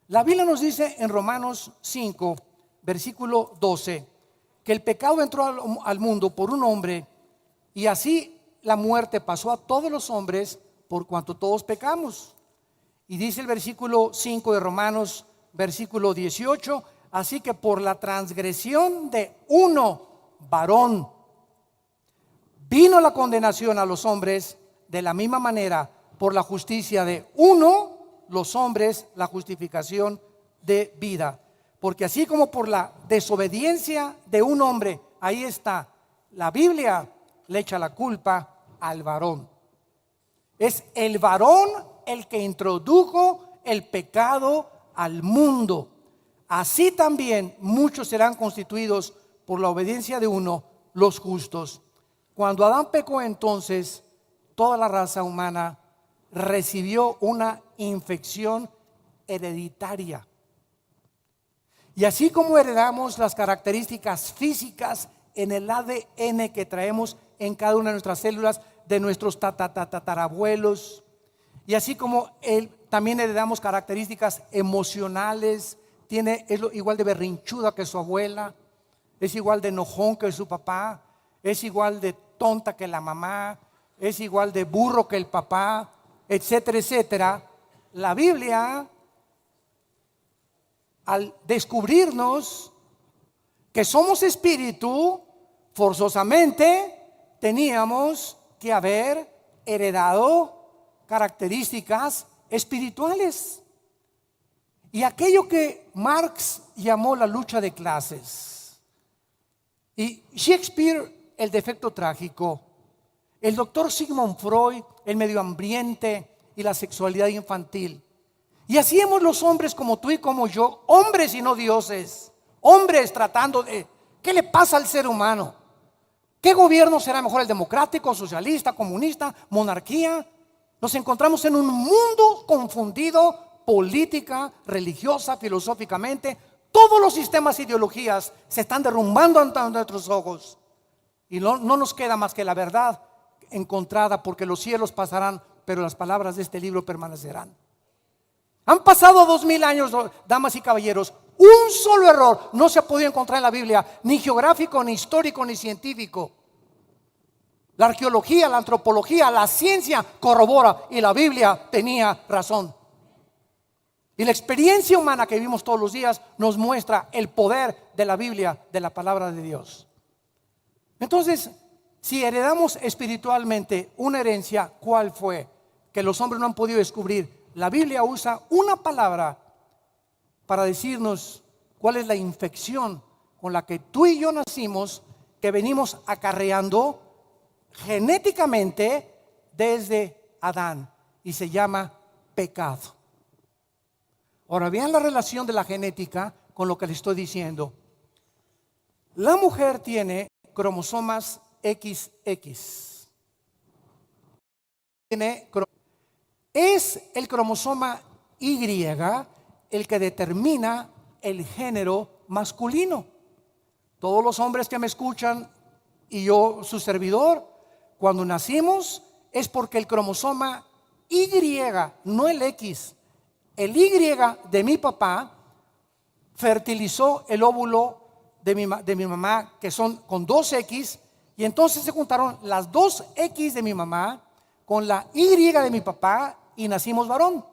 La Biblia nos dice en Romanos 5, versículo 12, que el pecado entró al mundo por un hombre, y así la muerte pasó a todos los hombres por cuanto todos pecamos. Y dice el versículo 5 de Romanos, versículo 18, así que por la transgresión de uno, varón, vino la condenación a los hombres, de la misma manera por la justicia de uno, los hombres, la justificación de vida. Porque así como por la desobediencia de un hombre, ahí está, la Biblia le echa la culpa al varón. Es el varón el que introdujo el pecado al mundo. Así también muchos serán constituidos por la obediencia de uno, los justos. Cuando Adán pecó, entonces toda la raza humana recibió una infección hereditaria. Y así como heredamos las características físicas en el ADN que traemos en cada una de nuestras células de nuestros tatarabuelos, y así como también heredamos características emocionales, es igual de berrinchuda que su abuela, es igual de enojón que su papá, es igual de tonta que la mamá, es igual de burro que el papá, etcétera, etcétera. La Biblia, al descubrirnos que somos espíritu, forzosamente teníamos que haber heredado características espirituales. Y aquello que Marx llamó la lucha de clases, y Shakespeare el defecto trágico, el doctor Sigmund Freud el medio ambiente y la sexualidad infantil. Y así hemos los hombres como tú y como yo, hombres y no dioses, hombres tratando de, ¿qué le pasa al ser humano? ¿Qué gobierno será mejor, el democrático, socialista, comunista, monarquía? Nos encontramos en un mundo confundido, política, religiosa, filosóficamente. Todos los sistemas e ideologías se están derrumbando ante nuestros ojos. Y no nos queda más que la verdad encontrada, porque los cielos pasarán, pero las palabras de este libro permanecerán. Han pasado 2000 años, damas y caballeros. Un solo error no se ha podido encontrar en la Biblia, ni geográfico, ni histórico, ni científico. La arqueología, la antropología, la ciencia corrobora, y la Biblia tenía razón. Y la experiencia humana que vivimos todos los días nos muestra el poder de la Biblia, de la palabra de Dios. Entonces, si heredamos espiritualmente una herencia, ¿cuál fue? Que los hombres no han podido descubrir. La Biblia usa una palabra para decirnos cuál es la infección con la que tú y yo nacimos, que venimos acarreando genéticamente desde Adán, y se llama pecado. Ahora vean la relación de la genética con lo que les estoy diciendo. La mujer tiene cromosomas XX. Es el cromosoma Y el que determina el género masculino. Todos los hombres que me escuchan y yo, su servidor, cuando nacimos es porque el cromosoma Y, no el X, el Y de mi papá fertilizó el óvulo de mi mamá, que son con 2X, y entonces se juntaron las 2X de mi mamá con la Y de mi papá y nacimos varón.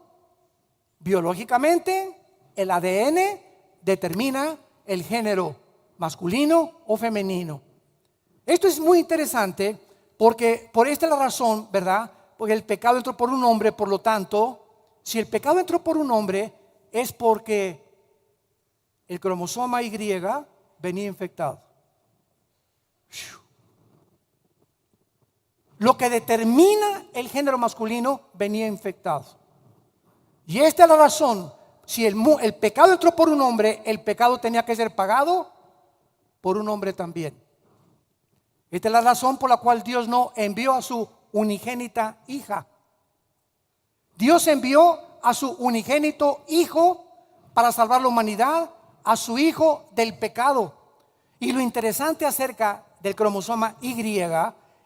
Biológicamente, el ADN determina el género masculino o femenino. Esto es muy interesante porque por esta es la razón, ¿verdad? Porque el pecado entró por un hombre, por lo tanto, si el pecado entró por un hombre, es porque el cromosoma Y venía infectado. Lo que determina el género masculino venía infectado. Y esta es la razón. Si el pecado entró por un hombre, el pecado tenía que ser pagado por un hombre también. Esta es la razón por la cual Dios no envió a su unigénita hija. Dios envió a su unigénito hijo para salvar la humanidad, a su hijo del pecado. Y lo interesante acerca del cromosoma Y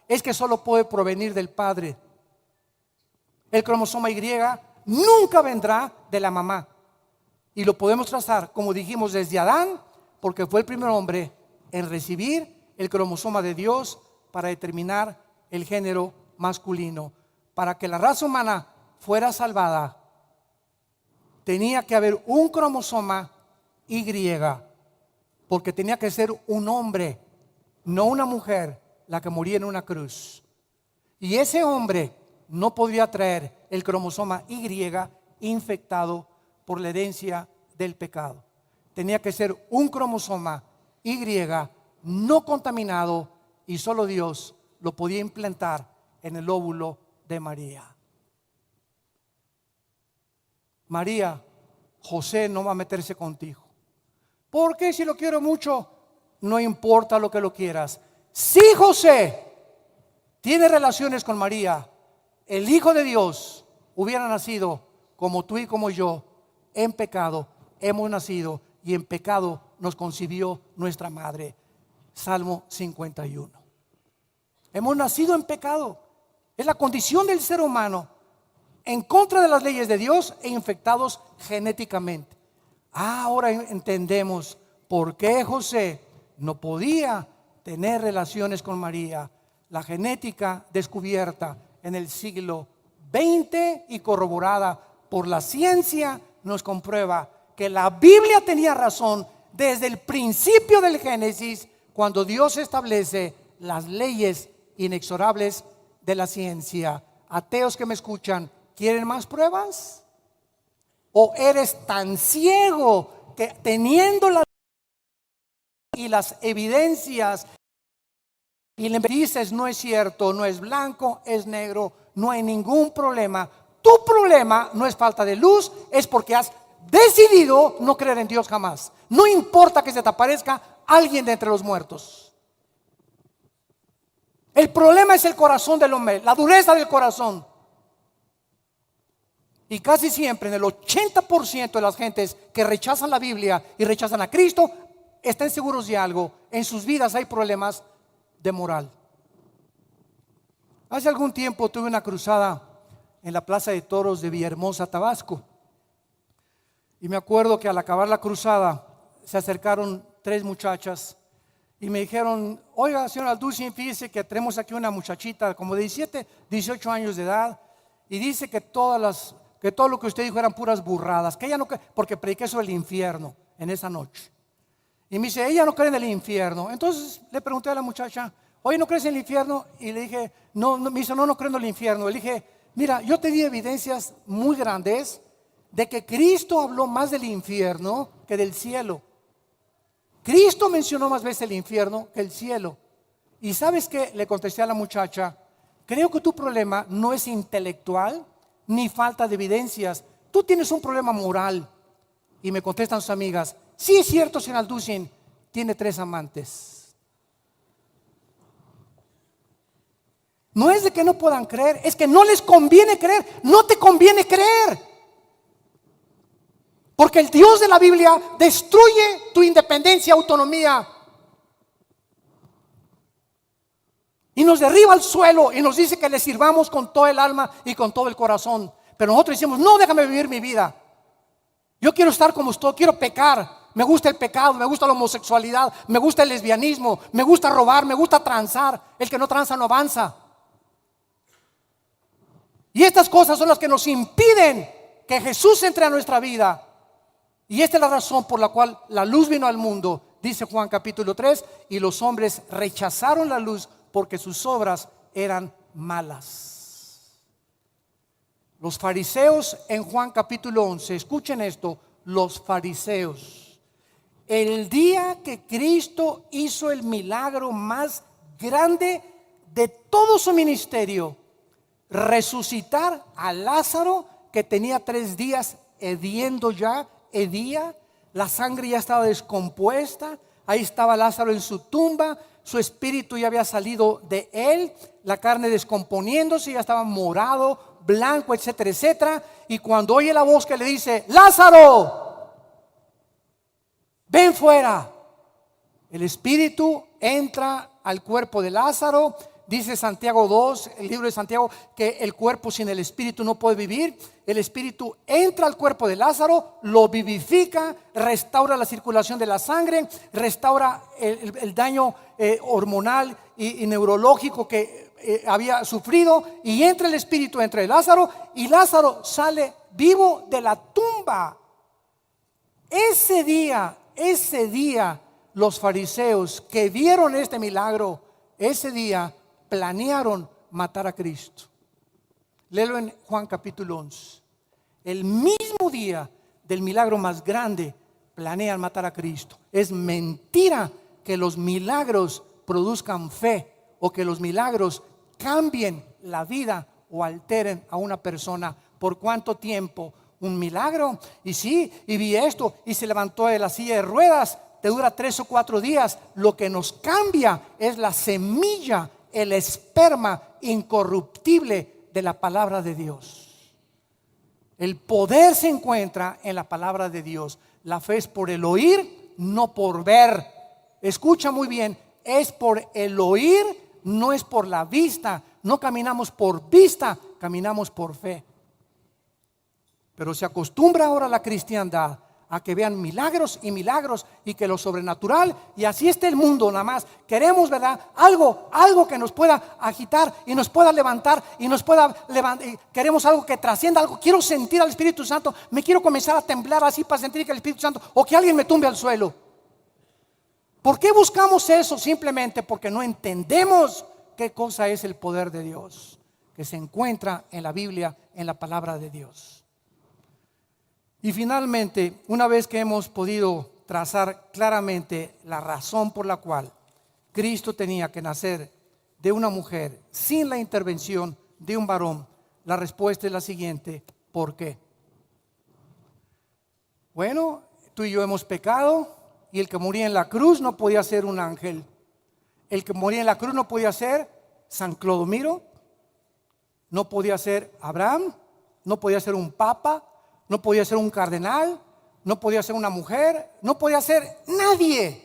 es que solo puede provenir del padre. El cromosoma Y nunca vendrá de la mamá. Y lo podemos trazar, como dijimos, desde Adán, porque fue el primer hombre en recibir el cromosoma de Dios para determinar el género masculino. Para que la raza humana fuera salvada, tenía que haber un cromosoma Y, porque tenía que ser un hombre, no una mujer, la que moría en una cruz. Y ese hombre no podría traer el cromosoma Y infectado por la herencia del pecado. Tenía que ser un cromosoma Y no contaminado, y solo Dios lo podía implantar en el óvulo de María. María, José no va a meterse contigo. Porque si lo quiero mucho, no importa lo que lo quieras. Si José tiene relaciones con María, el Hijo de Dios hubiera nacido como tú y como yo, en pecado hemos nacido, y en pecado nos concibió nuestra madre. Salmo 51. Hemos nacido en pecado. Es la condición del ser humano, en contra de las leyes de Dios e infectados genéticamente. Ahora entendemos por qué José no podía tener relaciones con María. La genética descubierta en el siglo XX y corroborada por la ciencia nos comprueba que la Biblia tenía razón desde el principio del Génesis, cuando Dios establece las leyes inexorables de la ciencia. Ateos que me escuchan, ¿quieren más pruebas? ¿O eres tan ciego que teniendo las evidencias y le dices no es cierto, no es blanco, es negro, no hay ningún problema? Tu problema no es falta de luz, es porque has decidido no creer en Dios jamás. No importa que se te aparezca alguien de entre los muertos. El problema es el corazón del hombre, la dureza del corazón. Y casi siempre, en el 80% de las gentes que rechazan la Biblia y rechazan a Cristo, estén seguros de algo: en sus vidas hay problemas de moral. Hace algún tiempo tuve una cruzada en la Plaza de Toros de Villahermosa, Tabasco. Y me acuerdo que al acabar la cruzada se acercaron 3 muchachas y me dijeron: oiga, señor Alducin, fíjese que tenemos aquí una muchachita como de 17, 18 años de edad, y dice que todo lo que usted dijo eran puras burradas, que ella no, porque prediqué sobre el infierno en esa noche. Y me dice: ella no cree en el infierno. Entonces le pregunté a la muchacha: oye, ¿no crees en el infierno? Y le dije: no. Me dice: no creo en el infierno. Le dije: mira, yo te di evidencias muy grandes de que Cristo habló más del infierno que del cielo. Cristo mencionó más veces el infierno que el cielo. Y ¿sabes qué? Le contesté a la muchacha: creo que tu problema no es intelectual ni falta de evidencias. Tú tienes un problema moral. Y me contestan sus amigas: sí, es cierto, señor Alducin, tiene 3 amantes. No es de que no puedan creer, es que no les conviene creer. No te conviene creer, porque el Dios de la Biblia destruye tu independencia, autonomía, y nos derriba al suelo y nos dice que le sirvamos con todo el alma y con todo el corazón. Pero nosotros decimos: no, déjame vivir mi vida. Yo quiero estar como estoy, quiero pecar. Me gusta el pecado, me gusta la homosexualidad, me gusta el lesbianismo, me gusta robar, me gusta transar. El que no tranza no avanza. Y estas cosas son las que nos impiden que Jesús entre a nuestra vida. Y esta es la razón por la cual la luz vino al mundo. Dice Juan capítulo 3: y los hombres rechazaron la luz porque sus obras eran malas. Los fariseos en Juan capítulo 11, escuchen esto: los fariseos, el día que Cristo hizo el milagro más grande de todo su ministerio, resucitar a Lázaro, que tenía 3 días hediendo ya, hedía, la sangre ya estaba descompuesta, ahí estaba Lázaro en su tumba, su espíritu ya había salido de él, la carne descomponiéndose, ya estaba morado, blanco, etcétera, etcétera. Y cuando oye la voz que le dice: Lázaro, ven fuera, el espíritu entra al cuerpo de Lázaro. Dice Santiago 2, el libro de Santiago, que el cuerpo sin el espíritu no puede vivir. El espíritu entra al cuerpo de Lázaro, lo vivifica, restaura la circulación de la sangre, restaura el daño hormonal y neurológico que había sufrido, y entra el espíritu entre Lázaro, y Lázaro sale vivo de la tumba. Ese día los fariseos que vieron este milagro, ese día planearon matar a Cristo. Léelo en Juan capítulo 11. El mismo día del milagro más grande planean matar a Cristo. Es mentira que los milagros produzcan fe o que los milagros cambien la vida o alteren a una persona. ¿Por cuánto tiempo? Un milagro. Y sí, y vi esto, y se levantó de la silla de ruedas. Te dura 3 o 4 días. Lo que nos cambia es la semilla, el esperma incorruptible de la palabra de Dios. El poder se encuentra en la palabra de Dios. La fe es por el oír, no por ver. Escucha muy bien, es por el oír, no es por la vista. No caminamos por vista, caminamos por fe. Pero se acostumbra ahora la cristiandad a que vean milagros y milagros, y que lo sobrenatural, y así está el mundo nada más. Queremos, ¿verdad? Algo que nos pueda agitar y nos pueda levantar y nos pueda levantar. Queremos algo que trascienda algo. Quiero sentir al Espíritu Santo, me quiero comenzar a temblar así para sentir que el Espíritu Santo, o que alguien me tumbe al suelo. ¿Por qué buscamos eso? Simplemente porque no entendemos qué cosa es el poder de Dios, que se encuentra en la Biblia, en la palabra de Dios. Y finalmente, una vez que hemos podido trazar claramente la razón por la cual Cristo tenía que nacer de una mujer sin la intervención de un varón, la respuesta es la siguiente: ¿por qué? Bueno, tú y yo hemos pecado, y el que moría en la cruz no podía ser un ángel. El que moría en la cruz no podía ser San Clodomiro, no podía ser Abraham, no podía ser un papa, no podía ser un cardenal, no podía ser una mujer, no podía ser nadie.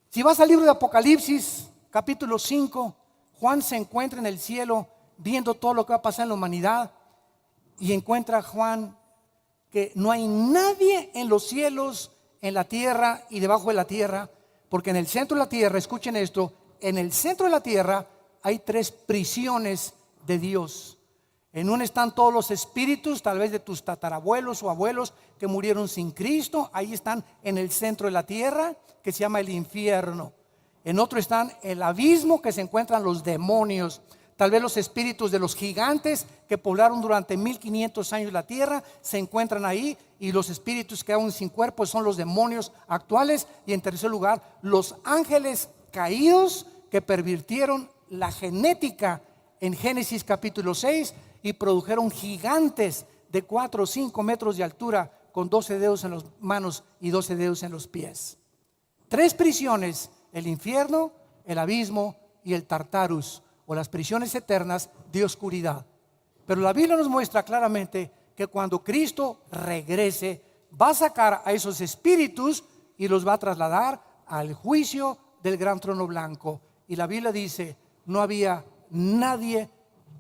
Si vas al libro de Apocalipsis, capítulo 5, Juan se encuentra en el cielo viendo todo lo que va a pasar en la humanidad y encuentra a Juan que no hay nadie en los cielos, en la tierra y debajo de la tierra, porque en el centro de la tierra, escuchen esto, en el centro de la tierra hay 3 prisiones de Dios. En una están todos los espíritus, tal vez de tus tatarabuelos o abuelos que murieron sin Cristo. Ahí están en el centro de la tierra, que se llama el infierno. En otro están el abismo, que se encuentran los demonios. Tal vez los espíritus de los gigantes que poblaron durante 1500 años la tierra se encuentran ahí. Y los espíritus que aún sin cuerpo son los demonios actuales. Y en tercer lugar, los ángeles caídos que pervirtieron la genética en Génesis capítulo 6 y produjeron gigantes de 4 o 5 metros de altura con 12 dedos en las manos y 12 dedos en los pies. 3 prisiones: el infierno, el abismo y el Tartarus, o las prisiones eternas de oscuridad. Pero la Biblia nos muestra claramente que cuando Cristo regrese, va a sacar a esos espíritus y los va a trasladar al juicio del gran trono blanco. Y la Biblia dice: no había nadie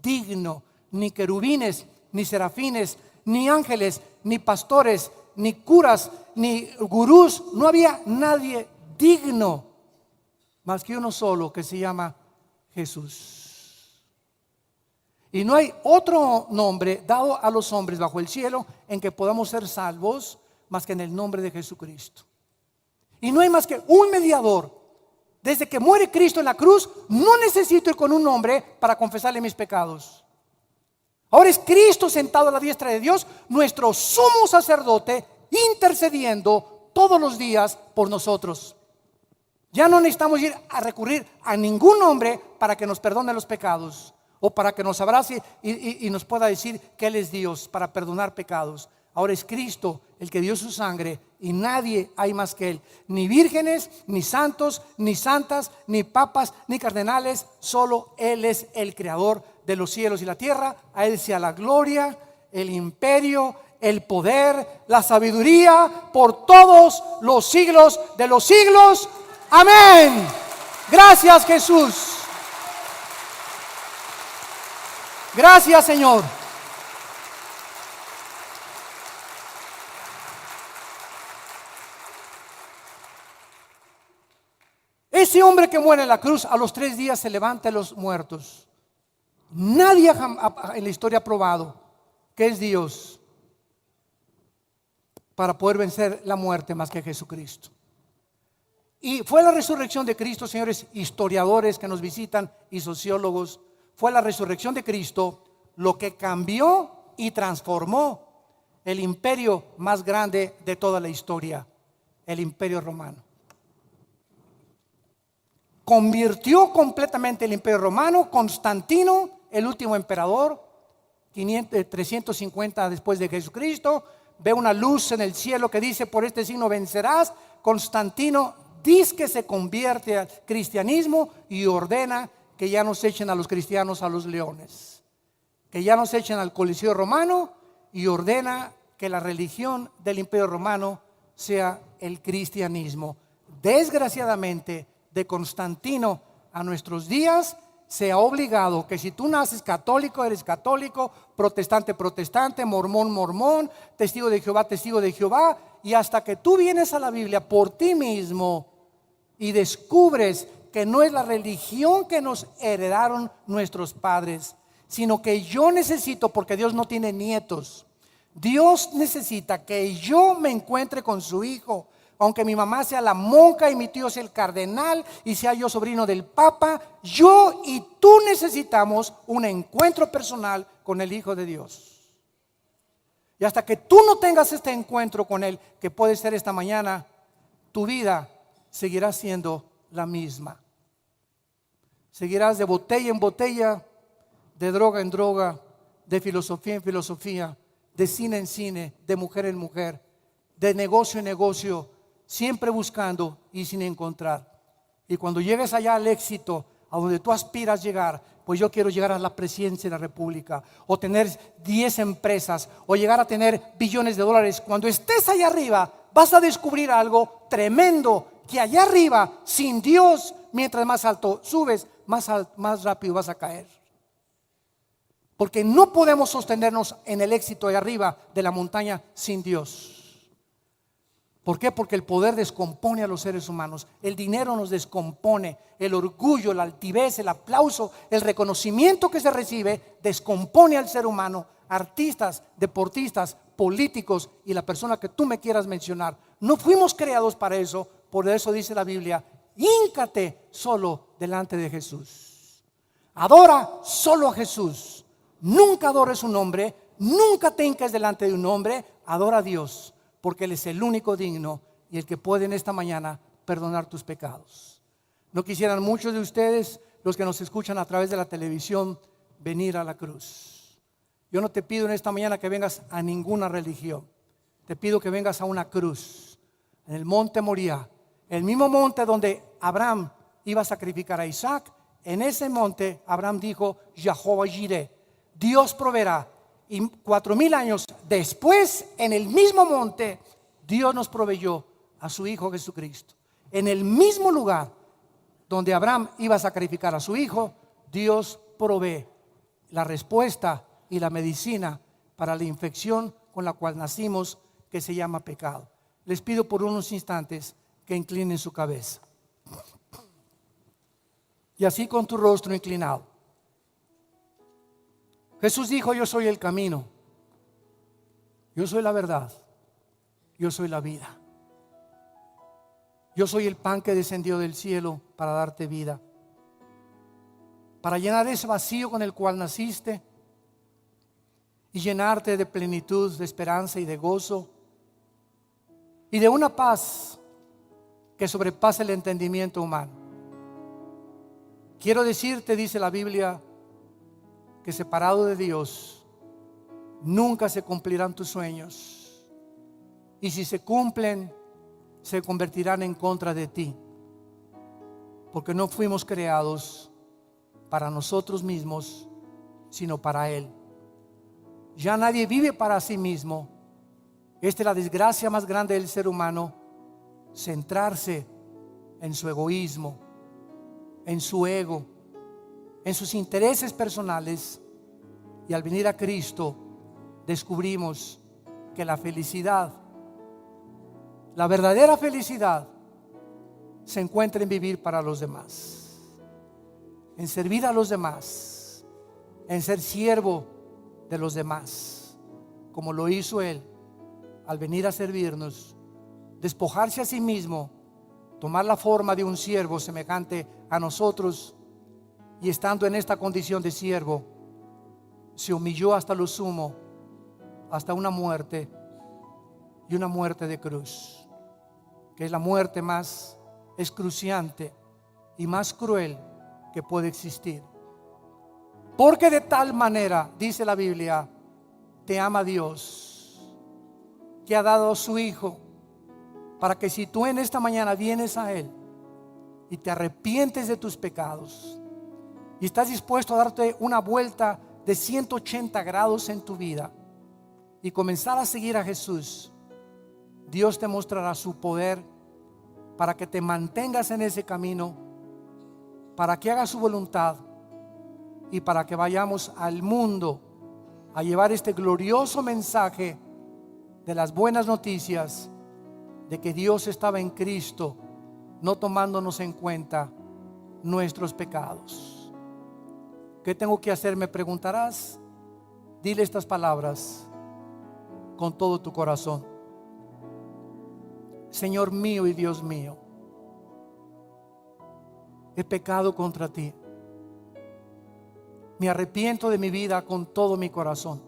digno, ni querubines, ni serafines, ni ángeles, ni pastores, ni curas, ni gurús. No había nadie digno más que uno solo, que se llama Jesús. Y no hay otro nombre dado a los hombres bajo el cielo en que podamos ser salvos más que en el nombre de Jesucristo. Y no hay más que un mediador. Desde que muere Cristo en la cruz, no necesito ir con un hombre para confesarle mis pecados. Ahora es Cristo sentado a la diestra de Dios, nuestro sumo sacerdote, intercediendo todos los días por nosotros. Ya no necesitamos ir a recurrir a ningún hombre para que nos perdone los pecados, o para que nos abrace y nos pueda decir que Él es Dios para perdonar pecados. Ahora es Cristo el que dio su sangre y nadie hay más que Él. Ni vírgenes, ni santos, ni santas, ni papas, ni cardenales. Solo Él es el creador de los cielos y la tierra. A Él sea la gloria, el imperio, el poder, la sabiduría por todos los siglos de los siglos. Amén. Gracias, Jesús. Gracias, Señor. Ese hombre que muere en la cruz, a los 3 días se levanta de los muertos. Nadie en la historia ha probado que es Dios para poder vencer la muerte más que Jesucristo. Y fue la resurrección de Cristo, señores historiadores que nos visitan y sociólogos, fue la resurrección de Cristo lo que cambió y transformó el imperio más grande de toda la historia, el Imperio Romano. Convirtió completamente el Imperio Romano. Constantino, el último emperador, 350 después de Jesucristo, ve una luz en el cielo que dice: por este signo vencerás. Constantino dice que se convierte al cristianismo y ordena que ya no se echen a los cristianos a los leones, que ya no se echen al Coliseo Romano, y ordena que la religión del Imperio Romano sea el cristianismo. Desgraciadamente, de Constantino a nuestros días se ha obligado que si tú naces católico, eres católico, protestante, protestante, mormón, mormón, testigo de Jehová, y hasta que tú vienes a la Biblia por ti mismo y descubres que no es la religión que nos heredaron nuestros padres, sino que yo necesito, porque Dios no tiene nietos, Dios necesita que yo me encuentre con su hijo. Aunque mi mamá sea la monja y mi tío sea el cardenal y sea yo sobrino del papa, yo y tú necesitamos un encuentro personal con el Hijo de Dios. Y hasta que tú no tengas este encuentro con Él, que puede ser esta mañana, tu vida seguirá siendo la misma. Seguirás de botella en botella, de droga en droga, de filosofía en filosofía, de cine en cine, de mujer en mujer, de negocio en negocio, siempre buscando y sin encontrar. Y cuando llegues allá al éxito, a donde tú aspiras llegar, pues yo quiero llegar a la presidencia de la República, o tener 10 empresas, o llegar a tener billones de dólares. Cuando estés allá arriba, vas a descubrir algo tremendo, que allá arriba, sin Dios, mientras más alto subes, más rápido vas a caer. Porque no podemos sostenernos en el éxito de arriba de la montaña sin Dios. ¿Por qué? Porque el poder descompone a los seres humanos. El dinero nos descompone. El orgullo, la altivez, el aplauso, el reconocimiento que se recibe descompone al ser humano. Artistas, deportistas, políticos y la persona que tú me quieras mencionar. No fuimos creados para eso. Por eso dice la Biblia: híncate solo delante de Jesús. Adora solo a Jesús. Nunca adores su nombre. Nunca te hinques delante de un hombre. Adora a Dios, porque Él es el único digno y el que puede en esta mañana perdonar tus pecados. No quisieran muchos de ustedes, los que nos escuchan a través de la televisión, venir a la cruz. Yo no te pido en esta mañana que vengas a ninguna religión. Te pido que vengas a una cruz, en el monte Moriah, el mismo monte donde Abraham iba a sacrificar a Isaac. En ese monte Abraham dijo: Jehová Jireh, Dios proveerá. Y 4000 años después, en el mismo monte, Dios nos proveyó a su Hijo Jesucristo. En el mismo lugar donde Abraham iba a sacrificar a su hijo, Dios provee la respuesta y la medicina para la infección con la cual nacimos, que se llama pecado. Les pido por unos instantes que inclinen su cabeza. Y así, con tu rostro inclinado, Jesús dijo: yo soy el camino, yo soy la verdad, yo soy la vida. Yo soy el pan que descendió del cielo para darte vida, para llenar ese vacío con el cual naciste y llenarte de plenitud, de esperanza y de gozo y de una paz que sobrepasa el entendimiento humano. Quiero decirte, dice la Biblia, que separado de Dios nunca se cumplirán tus sueños, y si se cumplen, se convertirán en contra de ti, porque no fuimos creados para nosotros mismos, sino para Él. Ya nadie vive para sí mismo. Esta es la desgracia más grande del ser humano: centrarse en su egoísmo, en su ego, en sus intereses personales. Y al venir a Cristo descubrimos que la felicidad, la verdadera felicidad, se encuentra en vivir para los demás, en servir a los demás, en ser siervo de los demás, como lo hizo Él al venir a servirnos, despojarse a sí mismo, tomar la forma de un siervo semejante a nosotros. Y estando en esta condición de siervo, se humilló hasta lo sumo, hasta una muerte, y una muerte de cruz, que es la muerte más excruciante y más cruel que puede existir. Porque de tal manera, dice la Biblia, te ama Dios, que ha dado a su Hijo, para que si tú en esta mañana vienes a Él y te arrepientes de tus pecados y estás dispuesto a darte una vuelta de 180 grados en tu vida y comenzar a seguir a Jesús, Dios te mostrará su poder para que te mantengas en ese camino, para que hagas su voluntad y para que vayamos al mundo a llevar este glorioso mensaje de las buenas noticias de que Dios estaba en Cristo, no tomándonos en cuenta nuestros pecados. ¿Qué tengo que hacer?, me preguntarás. Dile estas palabras con todo tu corazón: Señor mío y Dios mío, he pecado contra ti. Me arrepiento de mi vida con todo mi corazón.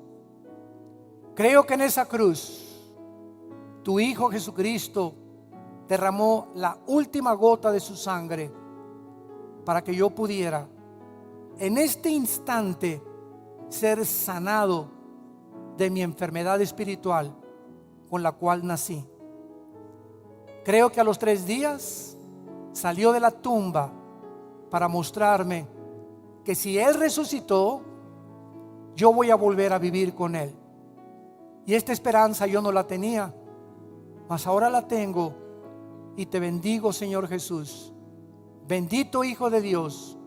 Creo que en esa cruz tu Hijo Jesucristo derramó la última gota de su sangre para que yo pudiera en este instante ser sanado de mi enfermedad espiritual con la cual nací. Creo que a los 3 días salió de la tumba para mostrarme que si Él resucitó, yo voy a volver a vivir con Él. Y esta esperanza yo no la tenía, mas ahora la tengo. Y te bendigo, Señor Jesús. Bendito Hijo de Dios,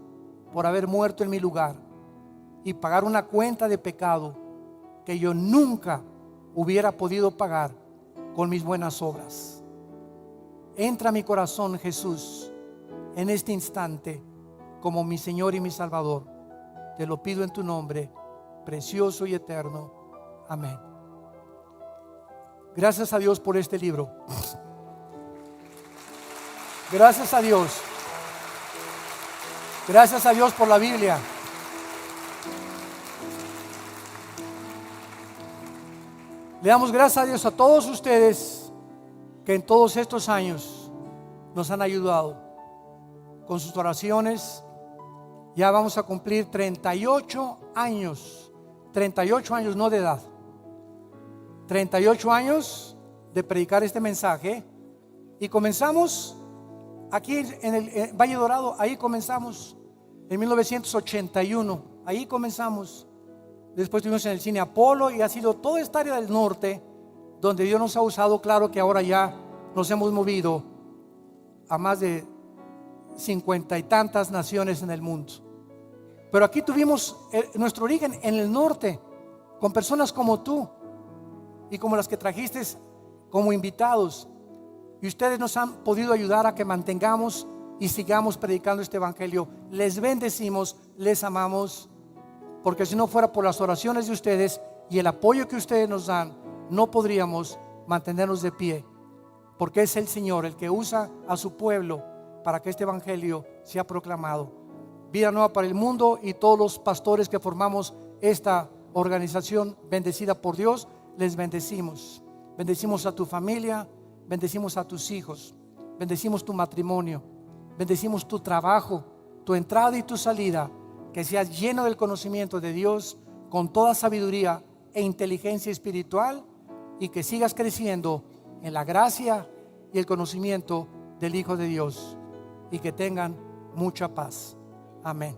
por haber muerto en mi lugar y pagar una cuenta de pecado que yo nunca hubiera podido pagar con mis buenas obras. Entra a mi corazón, Jesús, en este instante como mi Señor y mi Salvador. Te lo pido en tu nombre, precioso y eterno. Amén. Gracias a Dios por este libro. Gracias a Dios. Gracias a Dios por la Biblia. Le damos gracias a Dios a todos ustedes que en todos estos años nos han ayudado con sus oraciones. Ya vamos a cumplir 38 años. 38 años, no de edad. 38 años de predicar este mensaje. Y comenzamos aquí en el Valle Dorado. Ahí comenzamos en 1981. Ahí comenzamos. Después estuvimos en el Cine Apolo y ha sido toda esta área del norte donde Dios nos ha usado. Claro que ahora ya nos hemos movido a más de 50 y tantas naciones en el mundo. Pero aquí tuvimos nuestro origen en el norte, con personas como tú y como las que trajiste como invitados. Y ustedes nos han podido ayudar a que mantengamos y sigamos predicando este evangelio. Les bendecimos, les amamos, porque si no fuera por las oraciones de ustedes y el apoyo que ustedes nos dan, no podríamos mantenernos de pie, porque es el Señor el que usa a su pueblo para que este evangelio sea proclamado. Vida Nueva para el Mundo y todos los pastores que formamos esta organización bendecida por Dios, les bendecimos. Bendecimos a tu familia, bendecimos a tus hijos, bendecimos tu matrimonio, bendecimos tu trabajo, tu entrada y tu salida, que seas lleno del conocimiento de Dios con toda sabiduría e inteligencia espiritual, y que sigas creciendo en la gracia y el conocimiento del Hijo de Dios, y que tengan mucha paz. Amén.